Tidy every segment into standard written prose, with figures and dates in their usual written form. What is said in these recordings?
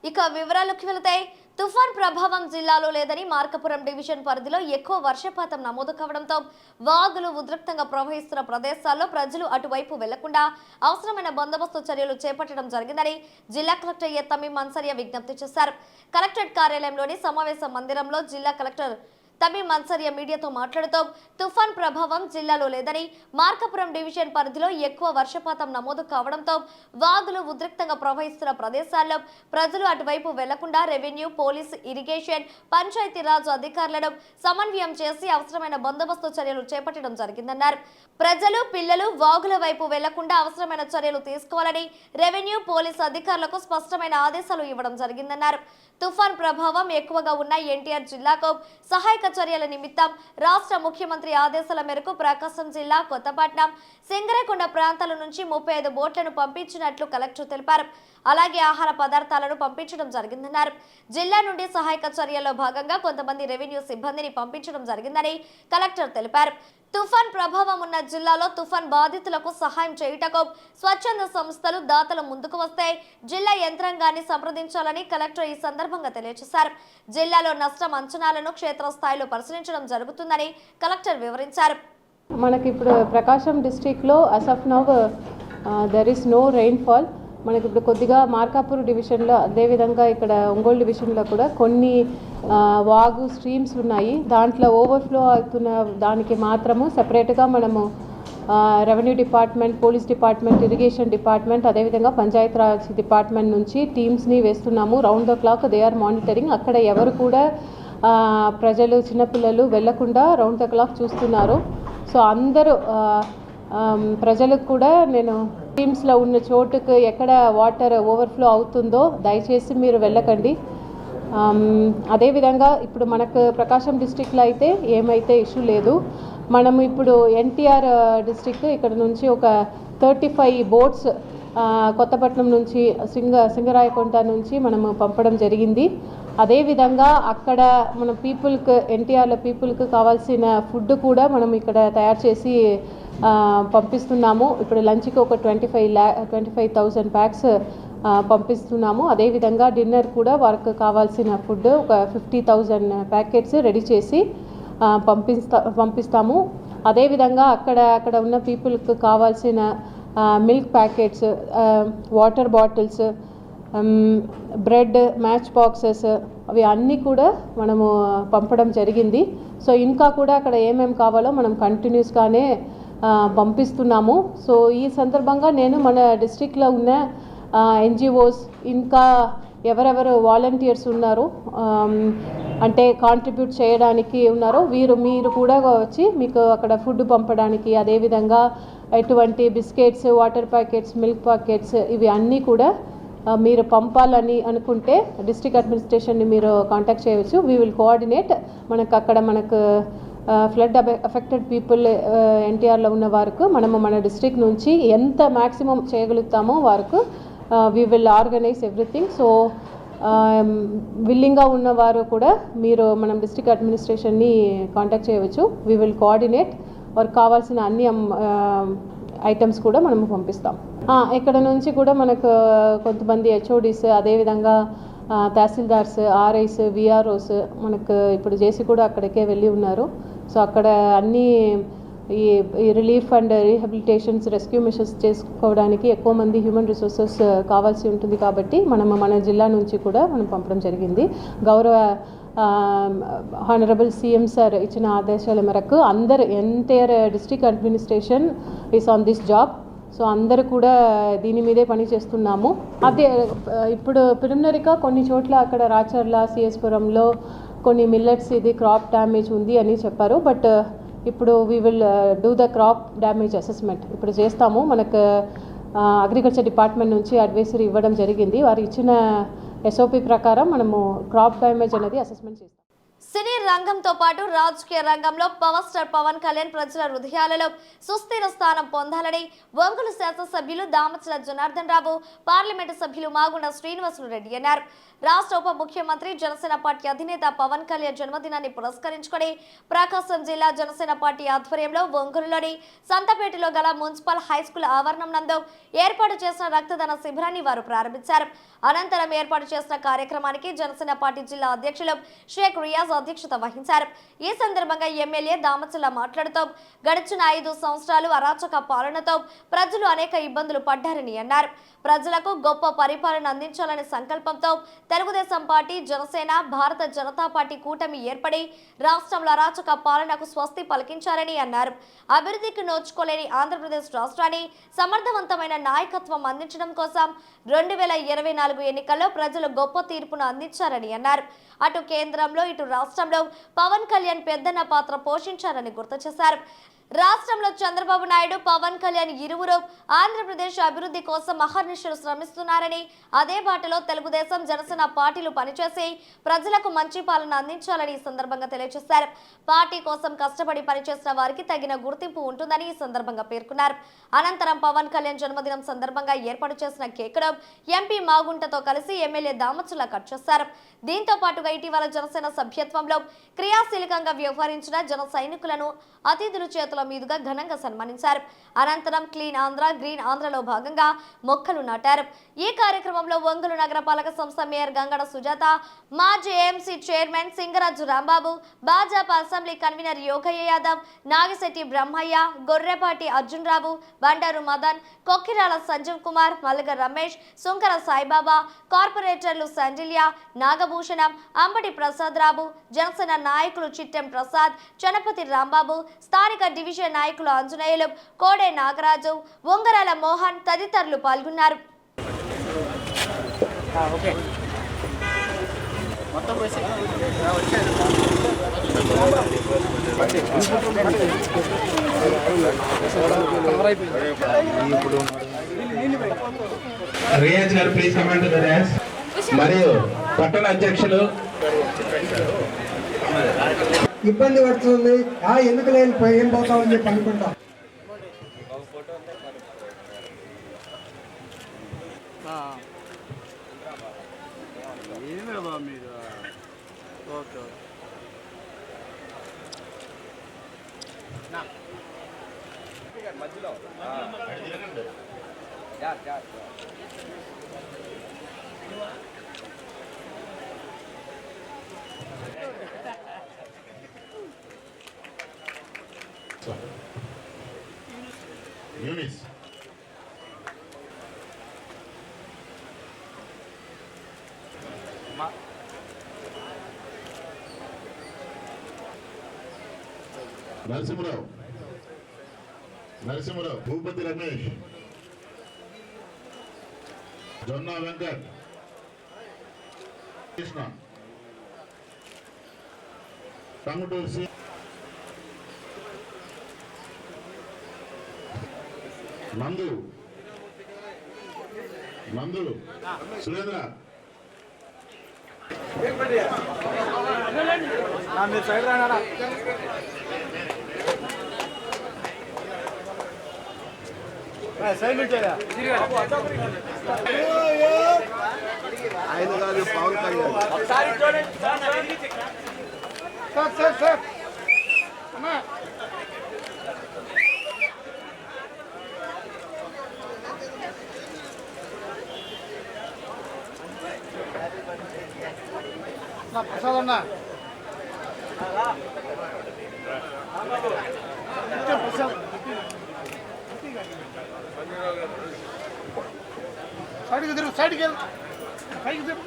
ఇక వివరాలకు వెళితే తుఫాన్ ప్రభావం జిల్లాలో లేదని మార్కాపురం డివిజన్ పరిధిలో ఎక్కువ వర్షపాతం నమోదు కావడంతో వాగులు ఉధృతంగా ప్రవహిస్తున్న ప్రదేశాల్లో ప్రజలు అటువైపు వెళ్లకుండా అవసరమైన బందోబస్తు చర్యలు చేపట్టడం జరిగిందని జిల్లా కలెక్టర్ ఏ తమీం అన్సారియా విజ్ఞప్తి చేశారు. కలెక్టరేట్ కార్యాలయంలోని సమావేశ మందిరంలో జిల్లా కలెక్టర్ తమీం అన్సారియా మీడియాతో మాట్లాడుతూ తుఫాన్ ప్రభావం జిల్లాలో లేదని మార్కాపురం డివిజన్ పరిధిలో ఎక్కువ వర్షపాతం నమోదు కావడంతో వాగులు ఉధృతంగా ప్రవహిస్తున్న ప్రదేశాల్లో ప్రజలు అటువైపు వెళ్లకుండా రెవెన్యూ, పోలీసు, ఇరిగేషన్, పంచాయతీరాజ్ అధికారులను సమన్వయం చేసి అవసరమైన బందోబస్తు చర్యలు చేపట్టడం జరిగిందన్నారు. ప్రజలు, పిల్లలు వాగుల వైపు వెళ్లకుండా అవసరమైన చర్యలు తీసుకోవాలని రెవెన్యూ, పోలీసు అధికారులకు స్పష్టమైన ఆదేశాలు ఇవ్వడం జరిగిందన్నారు. తుఫాన్ ప్రభావం ఎక్కువగా ఉన్న ఎన్టీఆర్ జిల్లాకు సహాయక చర్యల నిమిత్తం రాష్ట్ర ముఖ్యమంత్రి ఆదేశాల మేరకు ప్రకాశం జిల్లా కొత్తపట్నం, సింగరేకొండ ప్రాంతాల నుంచి 35 బోట్లను పంపించినట్లు కలెక్టర్ తెలిపారు. అలాగే ఆహార పదార్థాలను పంపించడం జరిగిందన్నారు. జిల్లా నుండి సహాయక చర్యల్లో భాగంగా కొంతమంది రెవెన్యూ సిబ్బందిని పంపించడం జరిగిందని కలెక్టర్ తెలిపారు. తుఫాన్ ప్రభావం ఉన్న జిల్లాలో తుఫాన్ బాధితులకు సహాయం చేయుటకు స్వచ్ఛంద సంస్థలు, దాతలు ముందుకు వస్తే జిల్లా యంత్రాంగాన్ని సంప్రదించాలని కలెక్టర్ ఈ సందర్భంగా తెలియజేశారు. జిల్లాలో నష్టం అంచనాలను క్షేత్రస్థాయిలో పరిశీలించడం జరుగుతుందని కలెక్టర్ వివరించారు. మనకి ఇప్పుడు ప్రకాశం డిస్ట్రిక్ట్లో as of now there is no rainfall. మనకి ఇప్పుడు కొద్దిగా మార్కాపూర్ డివిజన్లో, అదేవిధంగా ఇక్కడ ఒంగోలు డివిజన్లో కూడా కొన్ని వాగు స్ట్రీమ్స్ ఉన్నాయి. దాంట్లో ఓవర్ఫ్లో అవుతున్న దానికి మాత్రము సెపరేట్గా మనము revenue department, police department, irrigation department, అదేవిధంగా పంచాయతీరాజ్ డిపార్ట్మెంట్ నుంచి టీమ్స్ని వేస్తున్నాము. Round the clock they are monitoring. అక్కడ ఎవరు కూడా ప్రజలు, చిన్నపిల్లలు వెళ్లకుండా రౌండ్ ద క్లాక్ చూస్తున్నారు. సో అందరూ ప్రజలకు కూడా నేను టీమ్స్లో ఉన్న చోటుకు ఎక్కడ వాటర్ ఓవర్ఫ్లో అవుతుందో దయచేసి మీరు వెళ్ళకండి. అదేవిధంగా ఇప్పుడు మనకు ప్రకాశం డిస్ట్రిక్ట్లో అయితే ఏమైతే ఇష్యూ లేదు. మనము ఇప్పుడు ఎన్టీఆర్ డిస్ట్రిక్ట్ ఇక్కడ నుంచి ఒక 35 బోట్స్ కొత్తపట్నం నుంచి సింగరాయకొండ నుంచి మనము పంపడం జరిగింది. అదేవిధంగా అక్కడ మన పీపుల్కి, ఎన్టీఆర్ల పీపుల్కి కావాల్సిన ఫుడ్ కూడా మనం ఇక్కడ తయారు చేసి పంపిస్తున్నాము. ఇప్పుడు లంచ్కి ఒక 25,000 ప్యాక్స్ పంపిస్తున్నాము. అదేవిధంగా డిన్నర్ కూడా వారికి కావాల్సిన ఫుడ్ ఒక 50,000 ప్యాకెట్స్ రెడీ చేసి పంపిస్తాము. అదేవిధంగా అక్కడ ఉన్న పీపుల్కి కావాల్సిన milk packets, water bottles, bread, match boxes అవి అన్నీ కూడా మనము పంపడం జరిగింది. సో ఇంకా కూడా అక్కడ ఏమేమి కావాలో మనం కంటిన్యూస్గానే పంపిస్తున్నాము. సో ఈ సందర్భంగా నేను మన డిస్ట్రిక్ట్లో ఉన్న ఎన్జిఓస్, ఇంకా ఎవరెవరు వాలంటీర్స్ ఉన్నారో, అంటే కాంట్రిబ్యూట్ చేయడానికి ఉన్నారో మీరు కూడా వచ్చి మీకు అక్కడ ఫుడ్ పంపడానికి, అదేవిధంగా ఎటువంటి biscuits, water packets, milk packets ఇవి అన్నీ కూడా మీరు పంపాలని అనుకుంటే డిస్ట్రిక్ట్ అడ్మినిస్ట్రేషన్ని మీరు కాంటాక్ట్ చేయవచ్చు. We will coordinate. మనకు ఫ్లడ్ అఫెక్టెడ్ పీపుల్ ఎన్టీఆర్లో ఉన్న వారికి మనము మన డిస్ట్రిక్ట్ నుంచి ఎంత మ్యాక్సిమం చేయగలుగుతామో వారికి we will organise everything. So విల్లింగ్గా ఉన్నవారు కూడా మీరు మనం డిస్ట్రిక్ట్ అడ్మినిస్ట్రేషన్ని కాంటాక్ట్ చేయవచ్చు. We will coordinate. వారికి కావాల్సిన అన్ని ఐటమ్స్ కూడా మనము పంపిస్తాం. ఇక్కడ నుంచి కూడా మనకు కొంతమంది హెచ్ఓడీస్, అదేవిధంగా తహసీల్దార్స్, ఆర్ఐస్, విఆర్ఓస్ మనకు ఇప్పుడు జేసీ కూడా అక్కడికే వెళ్ళి ఉన్నారు. సో అక్కడ అన్నీ ఈ relief and rehabilitations, rescue machines చేసుకోవడానికి ఎక్కువ మంది హ్యూమన్ రిసోర్సెస్ కావాల్సి ఉంటుంది. కాబట్టి మన జిల్లా నుంచి కూడా మనం పంపడం జరిగింది. గౌరవ హానరబుల్ సీఎం సార్ ఇచ్చిన ఆదేశాల మేరకు అందరు entire district administration is on this job. So అందరూ కూడా దీని మీదే పని చేస్తున్నాము. అదే ఇప్పుడు ప్రిలిమినరీగా కొన్ని చోట్ల అక్కడ రాచర్ల, సిఎస్పురంలో కొన్ని మిల్లెట్స్ ఇది క్రాప్ డ్యామేజ్ ఉంది అని చెప్పారు. బట్ ఇప్పుడు we will do the crop damage assessment ఇప్పుడు చేస్తాము. మనకు అగ్రికల్చర్ డిపార్ట్మెంట్ నుంచి అడ్వైజరీ ఇవ్వడం జరిగింది. వారు ఇచ్చిన SOP ప్రకారం మనము క్రాప్ డ్యామేజ్ అనేది అసెస్మెంట్ చేస్తాం. సినీ రంగంతో పాటు రాజకీయ రంగంలో పవర్ స్టార్ పవన్ కళ్యాణ్ ప్రజల హృదయాలలో సుస్థిర స్థానం పొందాలని ఒంగోలు శాసనసభ్యులు దామచల జనార్దన్ రావు, పార్లమెంటు సభ్యులు మాగుండ శ్రీనివాసులు రెడ్డి అన్నారు. రాష్ట్ర ఉప ముఖ్యమంత్రి, జనసేన పార్టీ అధినేత పవన్ కళ్యాణ్ జన్మదినాన్ని పురస్కరించుకొని ప్రకాశం జిల్లా జనసేన పార్టీ ఆధ్వర్యంలో ఒంగోలులోని సంతపేటలో గల మున్సిపల్ హైస్కూల్ ఆవరణం నందు ఏర్పాటు చేసిన రక్తదాన శిబిరాన్ని వారు ప్రారంభించారు. అనంతరం ఏర్పాటు చేసిన కార్యక్రమానికి జనసేన పార్టీ జిల్లా అధ్యక్షులు షేక్ రియాజ్ అధ్యక్షత వహించారు. ఈ సందర్భంగా ఎమ్మెల్యే దామచల్ల మాట్లాడుతూ గడిచిన 5 సంవత్సరాలు అరాచక పాలనతో ప్రజలు అనేక ఇబ్బందులు పడ్డారని అన్నారు. ప్రజలకు గొప్ప పరిపాలన అందించాలనే సంకల్పంతో తెలుగుదేశం పార్టీ, జనసేన, భారత జనతా పార్టీ కూటమి ఏర్పడి రాష్ట్రంలో అరాచక పాలనకు స్వస్తి పలికించారని అన్నారు. అభివృద్ధికి నోచుకోలేని ఆంధ్రప్రదేశ్ రాష్ట్రాన్ని సమర్థవంతమైన నాయకత్వం అందించడం కోసం 2024 ఎన్నికల్లో ప్రజలు గొప్ప తీర్పును అందించారని అన్నారు. అటు కేంద్రంలో ఇటు రాష్ట్రంలో పవన్ కళ్యాణ్ పెద్దన్న పాత్ర పోషించారని గుర్తు చేశారు. రాష్ట్రంలో చంద్రబాబు నాయుడు, పవన్ కళ్యాణ్ ఇరువురు ఆంధ్రప్రదేశ్ అభివృద్ధి కోసం అహర్నిశలు శ్రమిస్తున్నారని, అదే బాటలో తెలుగుదేశం, జనసేన పార్టీలు పనిచేసి ప్రజలకు మంచి పాలన అందించాలని ఈ సందర్భంగా తెలియజేశారు. పార్టీ కోసం కష్టపడి పనిచేసిన వారికి తగిన గుర్తింపు ఉంటుందని ఈ సందర్భంగా పేర్కొన్నారు. అనంతరం పవన్ కళ్యాణ్ జన్మదినం సందర్భంగా ఏర్పాటు చేసిన కేకును ఎంపీ మాగుంటతో కలిసి ఎమ్మెల్యే దామచల్ల కట్ చేశారు. దీంతో పాటుగా ఇటీవల జనసేన సభ్యత్వంలో క్రియాశీలకంగా వ్యవహరించిన జన సైనికులను అతిథుల చేతుల మీదుగా ఘనంగా సన్మానించారు. అనంతరం క్లీన్ ఆంధ్ర, గ్రీన్ ఆంధ్రలో భాగంగా మొక్కలు నాటారు. ఈ కార్యక్రమంలో ఒంగోలు నగరపాలక సంస్థ మేయర్ గంగడ సుజాత, మాజీ AMC chairman Singaraju Rambabu, Bhajapa assembly convener Yogaiah Yadav, Nagisetti Brahmaiah, Gorrepati Arjun Rao, Bandaru Madan, Kokkirala Sanjeev Kumar, Malliga Ramesh, Sunkara Saibaba, కార్పొరేటర్లు సంజిల్య, నాగభూషణం, అంబటి ప్రసాద్ రావు, జనసేన నాయకులు చిట్టెం ప్రసాద్, చనపతి రాంబాబు, స్థానిక డివిజన్ నాయకులు ఆంజనేయులు, కోడే నాగరాజు, ఉంగరాల మోహన్ తదితరులు పాల్గొన్నారు. రియాజ్ గారు please command to the dance. మరియు పట్టణ అధ్యక్షులు ఇబ్బంది పడుతుంది, ఎందుకు లేని ఏం పోతామని చెప్పి అనుకుంటా. యూనిస్ నరసింహరావు, భూపతి రమేష్, జొన్నా వెంకట్, కృష్ణ, టంగుటూరు సి, నందు సురేంద్ర, ఆయన కాదు పవన్ కళ్యాణ్. ప్రసాద్ అన్న సైడ్కి తిరుగు, సైడ్కి పైకి తిరుగు.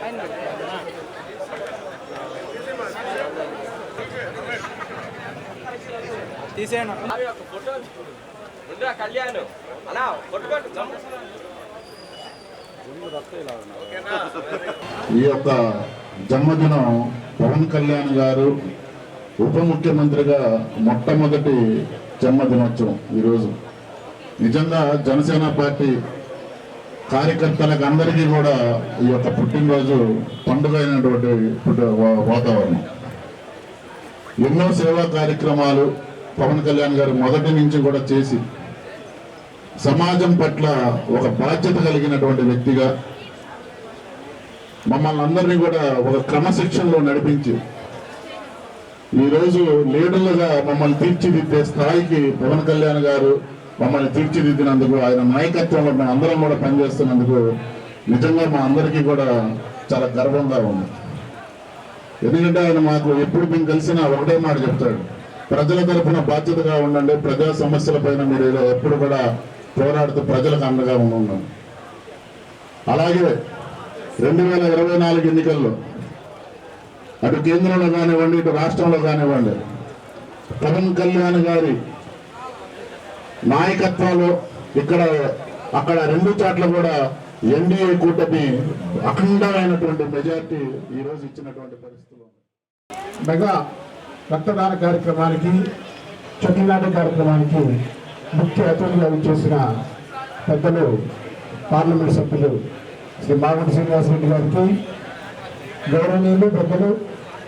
పైన తీసేయండి. కళ్యాణ్ అలా ఈ యొక్క జన్మదినం పవన్ కళ్యాణ్ గారు ఉప ముఖ్యమంత్రిగా మొట్టమొదటి జన్మదినోత్సవం ఈరోజు. నిజంగా జనసేన పార్టీ కార్యకర్తలకు అందరికీ కూడా ఈ యొక్క పుట్టినరోజు పండుగ అయినటువంటి వాతావరణం. ఎన్నో సేవా కార్యక్రమాలు పవన్ కళ్యాణ్ గారు మొదటి నుంచి కూడా చేసి సమాజం పట్ల ఒక బాధ్యత కలిగినటువంటి వ్యక్తిగా మమ్మల్ని అందరినీ కూడా ఒక క్రమశిక్షణలో నడిపించి ఈరోజు లీడర్లుగా మమ్మల్ని తీర్చిదిద్దే స్థాయికి పవన్ కళ్యాణ్ గారు మమ్మల్ని తీర్చిదిద్దినందుకు, ఆయన నాయకత్వంలో మేము అందరం కూడా పనిచేస్తున్నందుకు నిజంగా మా అందరికీ కూడా చాలా గర్వంగా ఉంది. ఎందుకంటే ఆయన మాకు ఎప్పుడు మేము కలిసినా ఒకటే మాట చెప్తాడు, ప్రజల తరఫున బాధ్యతగా ఉండండి, ప్రజా సమస్యల పైన మీరు ఎప్పుడు కూడా పోరాడుతూ ప్రజలకు అండగా ఉన్నాం. అలాగే 2024 ఎన్నికల్లో అటు కేంద్రంలో కానివ్వండి, ఇటు రాష్ట్రంలో కానివ్వండి, పవన్ కళ్యాణ్ గారి నాయకత్వంలో అక్కడ 2 చోట్ల కూడా ఎన్డీఏ కూటమి అఖండమైనటువంటి మెజార్టీ ఈరోజు ఇచ్చినటువంటి పరిస్థితులు. మెగా రక్తదాన కార్యక్రమానికి, చెట్లనాట కార్యక్రమానికి ముఖ్య అతిథిగా విచ్చేసిన పెద్దలు పార్లమెంట్ సభ్యులు శ్రీ మాగంటి శ్రీనివాసరెడ్డి గారికి, గౌరవనీయులు పెద్దలు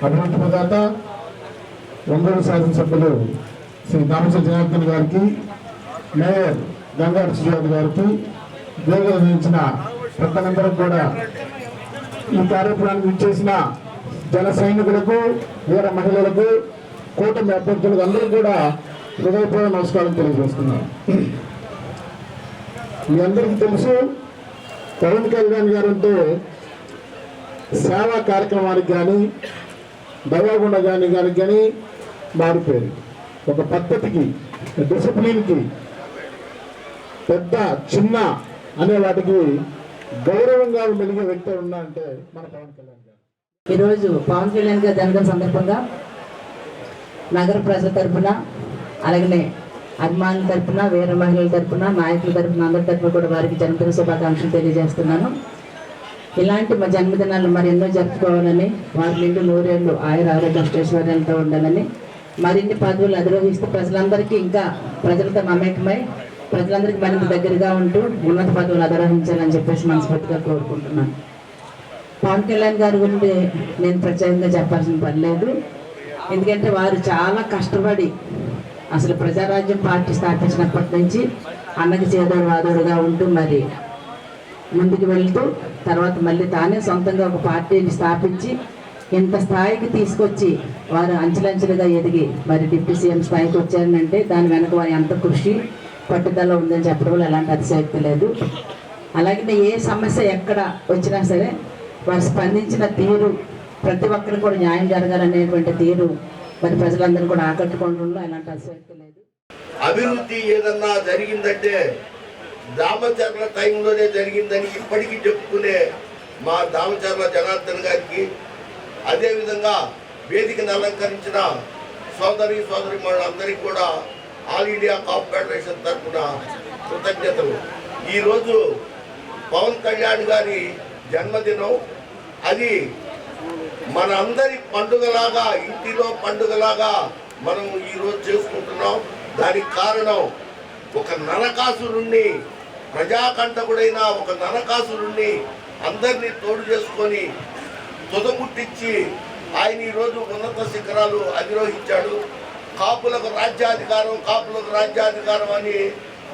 అభివృద్ధి ప్రదాత ఒంగోలు శాసనసభ్యులు శ్రీ దామచ జనార్దన్ గారికి, మేయర్ గంగారు సుజాత గారికి, వేదిక నిర్వహించిన పెద్దలందరూ కూడా, ఈ కార్యక్రమానికి విచ్చేసిన జన సైనికులకు, వీర మహిళలకు, కూటమి అభ్యర్థులకు అందరూ కూడా హృదయపూర్వక నమస్కారం తెలియజేస్తున్నాను. మీ అందరికీ తెలుసు, పవన్ కళ్యాణ్ గారు అంటే సేవా కార్యక్రమానికి కానీ, దయాగుండ కానీ మారిపోయింది. ఒక పద్ధతికి, డిసిప్లిన్కి, పెద్ద చిన్న అనే వాటికి గౌరవంగా మెలిగే వ్యక్తి ఉన్నా అంటే మన పవన్ కళ్యాణ్ గారు. ఈరోజు పవన్ కళ్యాణ్ గారి జన్మదిన సందర్భంగా నగర ప్రజల తరఫున, అలాగనే అభిమానుల తరఫున, వీర మహిళల తరఫున, నాయకుల తరఫున, అందరి తరఫున కూడా వారికి జన్మదిన శుభాకాంక్షలు తెలియజేస్తున్నాను. ఇలాంటి మా జన్మదినాలు మరి ఎన్నో జరుపుకోవాలని, వారి నిండు 100 ఏళ్ళు ఆయుర ఆరోగ్య అష్టైశ్వర్యాలతో ఉండాలని, మరిన్ని పదవులు అధిరోహిస్తూ ప్రజలందరికీ ఇంకా ప్రజలతో మమేకమై ప్రజలందరికీ మరింత దగ్గరగా ఉంటూ ఉన్నత పదవులు అధిరోహించాలని చెప్పేసి మనస్ఫూర్తిగా కోరుకుంటున్నాను. పవన్ కళ్యాణ్ గారి గురించి నేను ప్రత్యేకంగా చెప్పాల్సిన పని లేదు. ఎందుకంటే వారు చాలా కష్టపడి అసలు ప్రజారాజ్యం పార్టీ స్థాపించినప్పటి నుంచి అన్నకి చేదోడు వాదోడుగా ఉంటూ మరి ముందుకు వెళ్తూ, తర్వాత మళ్ళీ తానే సొంతంగా ఒక పార్టీని స్థాపించి ఇంత స్థాయికి తీసుకొచ్చి వారు అంచెలంచెలుగా ఎదిగి మరి డిప్యూటీ సీఎం స్థాయికి వచ్చారంటే దాని వెనక వారి ఎంత కృషి, పట్టుదల ఉందని చెప్పడంలో ఎలాంటి అతిశయోక్తి లేదు. అలాగే ఏ సమస్య ఎక్కడ వచ్చినా సరే వారు స్పందించిన తీరు, ప్రతి ఒక్కరికి కూడా న్యాయం జరగాలనేటువంటి తీరు మరి ప్రజలందరూ కూడా ఆకట్టుకోవడంలో ఎలాంటి అతిశయోక్తి లేదు. అభివృద్ధి ఏదన్నా జరిగిందంటే దామచర్ల టైంలోనే జరిగిందని ఇప్పటికీ చెప్పుకునే మా దామచర్ల జనార్దన్ గారికి, అదేవిధంగా వేదికను అలంకరించిన సోదరి మనందరికీ కూడా ఆల్ ఇండియా కాప్ ఫెడరేషన్ తరఫున కృతజ్ఞతలు. ఈరోజు పవన్ కళ్యాణ్ గారి జన్మదినం, అది మన అందరి పండుగలాగా, ఇంటిలో పండుగలాగా మనం ఈరోజు చేసుకుంటున్నాం. దానికి కారణం ఒక నరకాసురుణ్ణి, ప్రజాకంటకుడైన ఒక నరకాసురుణ్ణి అందరినీ తోడు చేసుకొని తుదముట్టించి ఆయన ఈరోజు ఉన్నత శిఖరాలు అధిరోహించాడు. కాపులకు రాజ్యాధికారం అని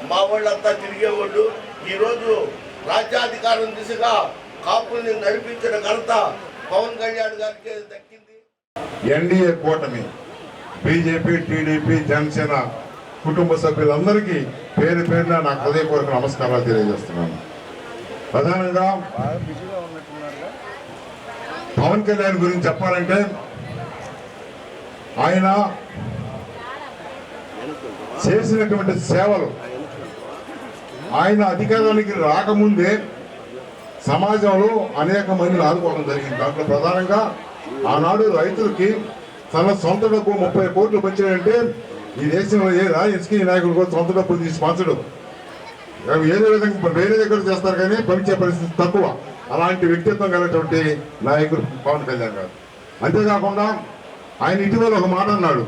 మా వాళ్ళంతా తిరిగేవాళ్ళు. ఈరోజు రాజ్యాధికారం దిశగా కాపుల్ని నడిపించిన ఘనత పవన్ కళ్యాణ్ గారికి దక్కింది. ఎన్డీఏ కూటమి, బీజేపీ, టీడీపీ, జనసేన కుటుంబ సభ్యులందరికీ పేరు పేరున నా హృదయపూర్వక నమస్కారాలు తెలియజేస్తున్నాను. ప్రధానంగా పవన్ కళ్యాణ్ గురించి చెప్పాలంటే, ఆయన చేసినటువంటి సేవలు, ఆయన అధికారానికి రాకముందే సమాజంలో అనేక మందిని ఆదుకోవడం జరిగింది. దాంట్లో ప్రధానంగా ఆనాడు రైతులకి తన సొంత డబ్బు 30 కోట్లు పంచాడంటే ఈ దేశంలో ఏ రాజకీయ నాయకులు కూడా సొంత డబ్బులు తీసి పంచడం ఏదో విధంగా వేరే దగ్గర చేస్తారు, కానీ పంచే పరిస్థితి తక్కువ. అలాంటి వ్యక్తిత్వం కలిగినటువంటి నాయకుడు పవన్ కళ్యాణ్ గారు. అంతేకాకుండా ఆయన ఇటీవల ఒక మాట అన్నాడు,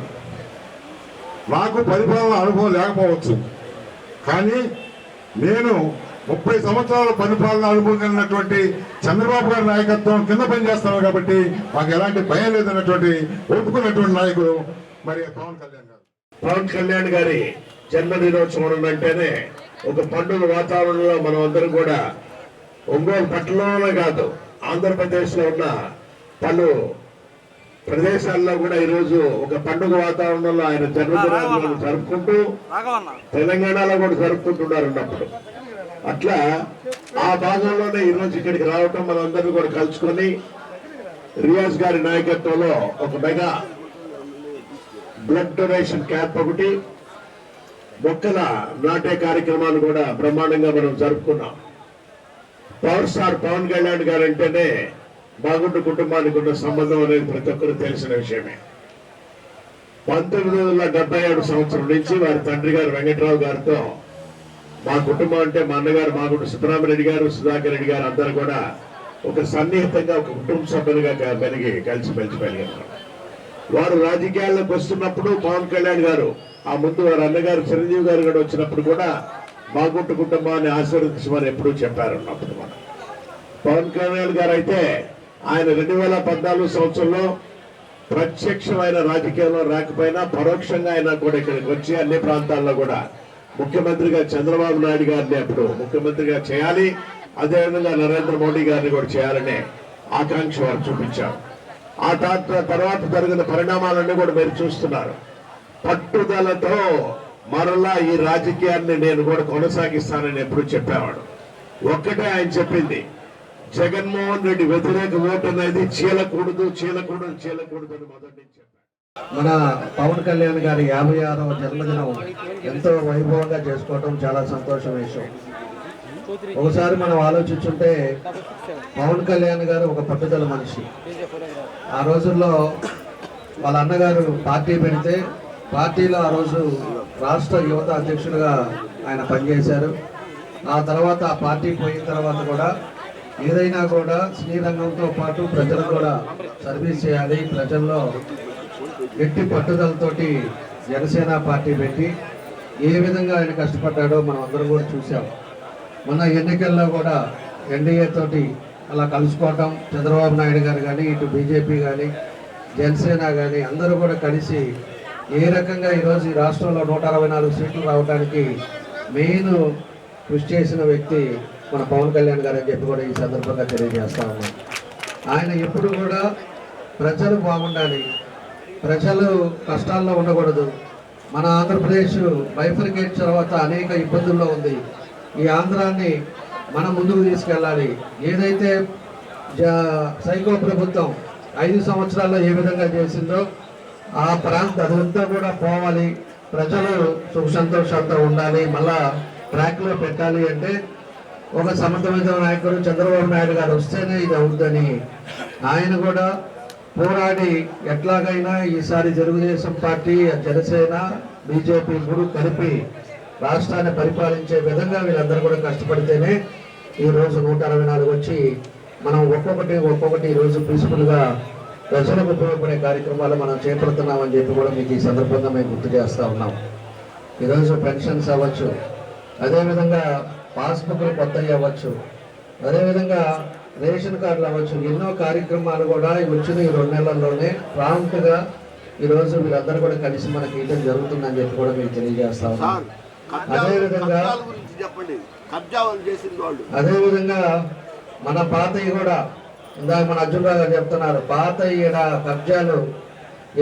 నాకు పరిపాలన అనుభవం లేకపోవచ్చు, కానీ నేను 30 సంవత్సరాల పరిపాలన అనుభవం కలిగినటువంటి చంద్రబాబు గారి నాయకత్వం కింద పనిచేస్తాను కాబట్టి మాకు ఎలాంటి భయం లేదన్నటువంటి ఒప్పుకున్నటువంటి నాయకుడు మరి పవన్ కళ్యాణ్ గారు. పవన్ కళ్యాణ్ గారి జన్మదినోత్సవం అంటేనే ఒక పండుగ వాతావరణంలో మనం అందరం కూడా ఒంగోలు పట్టణంలోనే కాదు, ఆంధ్రప్రదేశ్లో ఉన్న పలు ప్రదేశాల్లో కూడా ఈరోజు ఒక పండుగ వాతావరణంలో ఆయన జన్మదినాలను జరుపుకుంటూ తెలంగాణలో కూడా జరుపుకుంటున్నారు ఉన్నప్పుడు. అట్లా ఆ భాగంలోనే ఈరోజు ఇక్కడికి రావటం, మనందరినీ కూడా కలుసుకొని రియాజ్ గారి నాయకత్వంలో ఒక మెగా బ్లడ్ డొనేషన్ క్యాంప్ ఒకటి, మొక్కల నాటే కార్యక్రమాలు కూడా బ్రహ్మాండంగా మనం జరుపుకున్నాం. పవర్ స్టార్ పవన్ కళ్యాణ్ గారు అంటేనే బాగుండు కుటుంబానికి ఉన్న సంబంధం అనేది ప్రతి ఒక్కరు తెలిసిన విషయమే. 1977 సంవత్సరం నుంచి వారి తండ్రి గారు వెంకట్రావు గారితో మా కుటుంబం అంటే మా అన్నగారు మాగుండు సుబ్రహ్మరెడ్డి గారు, సుధాకర్ రెడ్డి గారు అందరూ కూడా ఒక సన్నిహితంగా ఒక కుటుంబ సభ్యులుగా కలిగి కలిసిమెలిసి పెరిగారు. వారు రాజకీయాల్లోకి వస్తున్నప్పుడు పవన్ కళ్యాణ్ గారు, ఆ ముందు వారి అన్నగారు చిరంజీవి గారు కూడా వచ్చినప్పుడు కూడా బాగుంటు కుటుంబాన్ని ఆశీర్వదించమని ఎప్పుడూ చెప్పారు. అప్పుడు మనం పవన్ కళ్యాణ్ గారు అయితే ఆయన 2014 సంవత్సరంలో ప్రత్యక్షమైన రాజకీయాల్లో రాకపోయినా పరోక్షంగా ఆయన కూడా ఇక్కడికి వచ్చి అన్ని ప్రాంతాల్లో కూడా ముఖ్యమంత్రిగా చంద్రబాబు నాయుడు గారిని అప్పుడు ముఖ్యమంత్రిగా చేయాలి, అదేవిధంగా నరేంద్ర మోడీ గారిని కూడా చేయాలనే ఆకాంక్ష వారు చూపించారు. ఆ తర్వాత జరిగిన పరిణామాలన్నీ కూడా మీరు చూస్తున్నారు. పట్టుదలతో మరలా ఈ రాజకీయాన్ని నేను కూడా కొనసాగిస్తానని ఎప్పుడు చెప్పేవాడు. ఒక్కటే ఆయన చెప్పింది, జగన్మోహన్ రెడ్డి వ్యతిరేక ఓటు అనేది చీలకూడదు అని మొదటి నుంచి చెప్పాడు. మన పవన్ కళ్యాణ్ గారి 56వ జన్మదినం ఎంతో వైభవంగా చేసుకోవటం చాలా సంతోషం విషయం. ఒకసారి మనం ఆలోచించుంటే పవన్ కళ్యాణ్ గారు ఒక పట్టుదల మనిషి. ఆ రోజుల్లో వాళ్ళ అన్నగారు పార్టీ పెడితే పార్టీలో ఆ రోజు రాష్ట్ర యువత అధ్యక్షుడిగా ఆయన పనిచేశారు. ఆ తర్వాత ఆ పార్టీ పోయిన తర్వాత కూడా ఏదైనా కూడా శ్రీరంగంతో పాటు ప్రజలు కూడా సర్వీస్ చేయాలి, ప్రజల్లో గట్టి పట్టుదలతోటి జనసేన పార్టీ పెట్టి ఏ విధంగా ఆయన కష్టపడ్డాడో మనం అందరం కూడా చూసాం. మొన్న ఎన్నికల్లో కూడా ఎన్డీఏ తోటి అలా కలుసుకోవటం, చంద్రబాబు నాయుడు గారు కానీ ఇటు బీజేపీ కానీ జనసేన కానీ అందరూ కూడా కలిసి ఏ రకంగా ఈరోజు ఈ రాష్ట్రంలో 164 సీట్లు రావడానికి మెయిన్ కృషి చేసిన వ్యక్తి మన పవన్ కళ్యాణ్ గారు అని చెప్పి కూడా ఈ సందర్భంగా తెలియజేస్తా ఉన్నాం. ఆయన ఎప్పుడు కూడా ప్రజలు బాగుండాలి, ప్రజలు కష్టాల్లో ఉండకూడదు. మన ఆంధ్రప్రదేశ్ బైఫర్కేట్ తర్వాత అనేక ఇబ్బందుల్లో ఉంది. ఈ ఆంధ్రాన్ని మనం ముందుకు తీసుకెళ్ళాలి. ఏదైతే సైకో ప్రభుత్వం 5 సంవత్సరాల్లో ఏ విధంగా చేసిందో ఆ అదంతా కూడా పోవాలి, ప్రజలు సుఖ సంతోషాలతో ఉండాలి, మళ్ళా ట్రాక్లో పెట్టాలి అంటే ఒక సమర్థమైన నాయకుడు చంద్రబాబు నాయుడు గారు వస్తేనే ఇది అవుతుందని ఆయన కూడా పోరాడి ఎట్లాగైనా ఈసారి తెలుగుదేశం పార్టీ, జనసేన, బీజేపీ మూడు కలిపి రాష్ట్రాన్ని పరిపాలించే విధంగా వీళ్ళందరూ కూడా కష్టపడితేనే ఈరోజు 164 వచ్చి మనం ఒక్కొక్కటి ఈరోజు పీస్ఫుల్గా ప్రజలకు ఉపయోగపడే కార్యక్రమాలు మనం చేపడుతున్నామని చెప్పి కూడా మీకు ఈ సందర్భంగా మేము గుర్తు చేస్తూ ఉన్నాం. ఈరోజు పెన్షన్స్ అవ్వచ్చు, అదేవిధంగా పాస్బుక్లు కొత్తవి అవ్వచ్చు, అదేవిధంగా రేషన్ కార్డులు అవ్వచ్చు, ఎన్నో కార్యక్రమాలు కూడా వచ్చిన ఈ 2 నెలల్లోనే ప్రాంప్ట్గా ఈరోజు వీళ్ళందరూ కూడా కలిసి మనకి ఇవ్వడం జరుగుతుందని చెప్పి కూడా మీకు తెలియజేస్తా ఉన్నాం. అదేవిధంగా మన పాతవి కూడా ఇందాక మన అర్జున్ రావు గారు చెప్తున్నారు, పాత ఈడ కబ్జాలు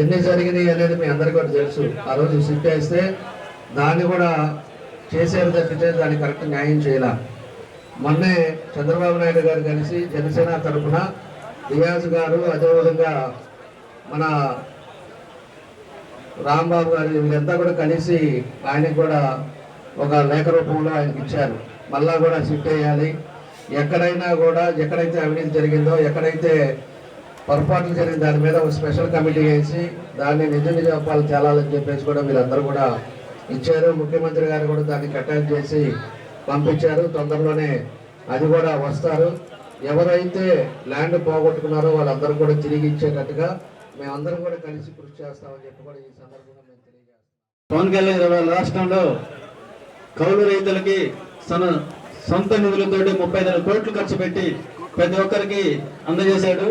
ఎన్ని జరిగినాయి అనేది మీ అందరికీ కూడా తెలుసు. ఆ రోజు సిట్ వేస్తే దాన్ని కూడా చేసేది తప్పితే దాన్ని కరెక్ట్ న్యాయం చేయాల. మొన్నే చంద్రబాబు నాయుడు గారు కలిసి జనసేన తరఫున రియాజ్ గారు, అదేవిధంగా మన రాంబాబు గారు వీళ్ళంతా కూడా కలిసి ఆయనకు కూడా ఒక లేఖ రూపంలో ఆయనకి ఇచ్చారు. మళ్ళా కూడా సిట్ వేయాలి, ఎక్కడైనా కూడా ఎక్కడైతే అవినీతి జరిగిందో, ఎక్కడైతే పొరపాట్లు జరిగిన దాని మీద ఒక స్పెషల్ కమిటీ వేసి దాన్ని నిజాలు తేలాలని చెప్పేసి కూడా వీళ్ళందరూ కూడా ఇచ్చారు. ముఖ్యమంత్రి గారు కూడా దాన్ని అటాచ్ చేసి పంపించారు. తొందరలోనే అది కూడా వస్తారు. ఎవరైతే ల్యాండ్ పోగొట్టుకున్నారో వాళ్ళందరూ కూడా తిరిగి ఇచ్చేటట్టుగా మేమందరం కూడా కలిసి కృషి చేస్తామని చెప్పి కూడా ఈ సందర్భంగా మేము తెలియజేస్తాం. పవన్ కళ్యాణ్ రాష్ట్రంలో కౌలు రైతులకి సొంత నిధులతో 34 కోట్లు ఖర్చు పెట్టి ప్రతి ఒక్కరికి అందజేశాడు.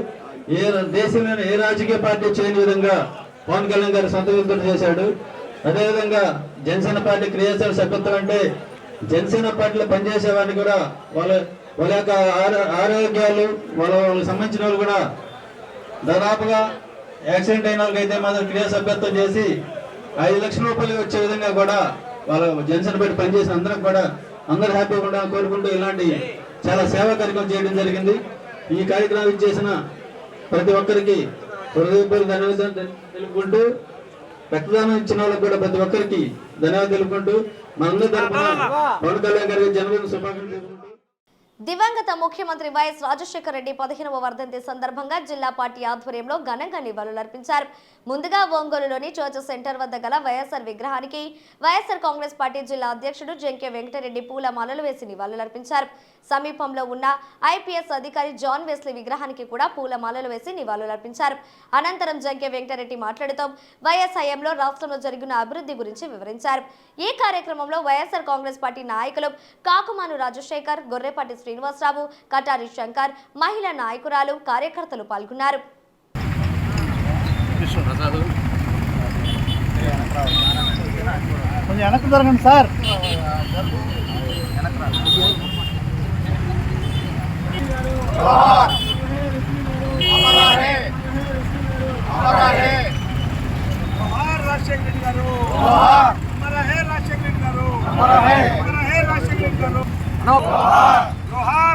దేశంలోని ఏ రాజకీయ పార్టీ చేయని విధంగా పవన్ కళ్యాణ్ గారు సొంత నిధులతో చేశాడు. అదేవిధంగా జనసేన పార్టీ క్రియాశీల సభ్యత్వం అంటే జనసేన పార్టీలో పనిచేసే వారిని కూడా వాళ్ళ యొక్క ఆరోగ్యాలు వాళ్ళకి సంబంధించిన వాళ్ళు కూడా దాదాపుగా యాక్సిడెంట్ అయిన వాళ్ళకైతే మాత్రం క్రియ సభ్యత్వం చేసి 5 లక్షల రూపాయలు వచ్చే విధంగా కూడా వాళ్ళ జనసేన పెట్టి పనిచేసిన అందరం కూడా అందరూ హ్యాపీగా ఉండాలని కోరుకుంటూ ఇలాంటి చాలా సేవా కార్యక్రమం చేయడం జరిగింది. ఈ కార్యక్రమం చేసిన ప్రతి ఒక్కరికి హృదయపూర్వక ధన్యవాదాలు తెలుపుకుంటూ, రక్తదానం ఇచ్చిన వాళ్ళకి కూడా ప్రతి ఒక్కరికి ధన్యవాదాలు తెలుపుకుంటూ మనందరి తరఫున పవన్ కళ్యాణ్ గారికి జన్మదిన శుభాకాంక్షలు తెలుపుకుంటూ దివంగత ముఖ్యమంత్రి వైఎస్ రాజశేఖర రెడ్డి 15వ వర్ధంతి సందర్భంగా జిల్లా పార్టీ ఆధ్వర్యంలో ఘనంగా నివాళులర్పించారు. ముందుగా ఒంగోలులోని చర్చ్ సెంటర్ వద్ద గల వైఎస్ఆర్ విగ్రహానికి వైఎస్ఆర్ కాంగ్రెస్ పార్టీ జిల్లా అధ్యక్షుడు జంకే వెంకటరెడ్డి పూలమాలలు వేసి నివాళులర్పించారు. సమీపంలో ఉన్న ఐపీఎస్ అధికారి జాన్ వెస్లీ విగ్రహానికి కూడా పూలమాలలు వేసి నివాళులర్పించారు. అనంతరం జంకే వెంకటరెడ్డి మాట్లాడుతూ వైఎస్ హయాంలో రాష్ట్రంలో జరిగిన అభివృద్ధి గురించి వివరించారు. ఈ కార్యక్రమంలో వైఎస్ఆర్ కాంగ్రెస్ పార్టీ నాయకులు కాకుమాను రాజశేఖర్, గొర్రెపాటి శ్రీనివాసరావు, కటారి శంకర్, మహిళా నాయకురాలు, కార్యకర్తలు పాల్గొన్నారు. కొంచెం వెనక్కి జరగండి సార్. రాజశేఖర రెడ్డి గారు, రాజశేఖర రెడ్డి గారు, రాజశేఖర రెడ్డి గారు,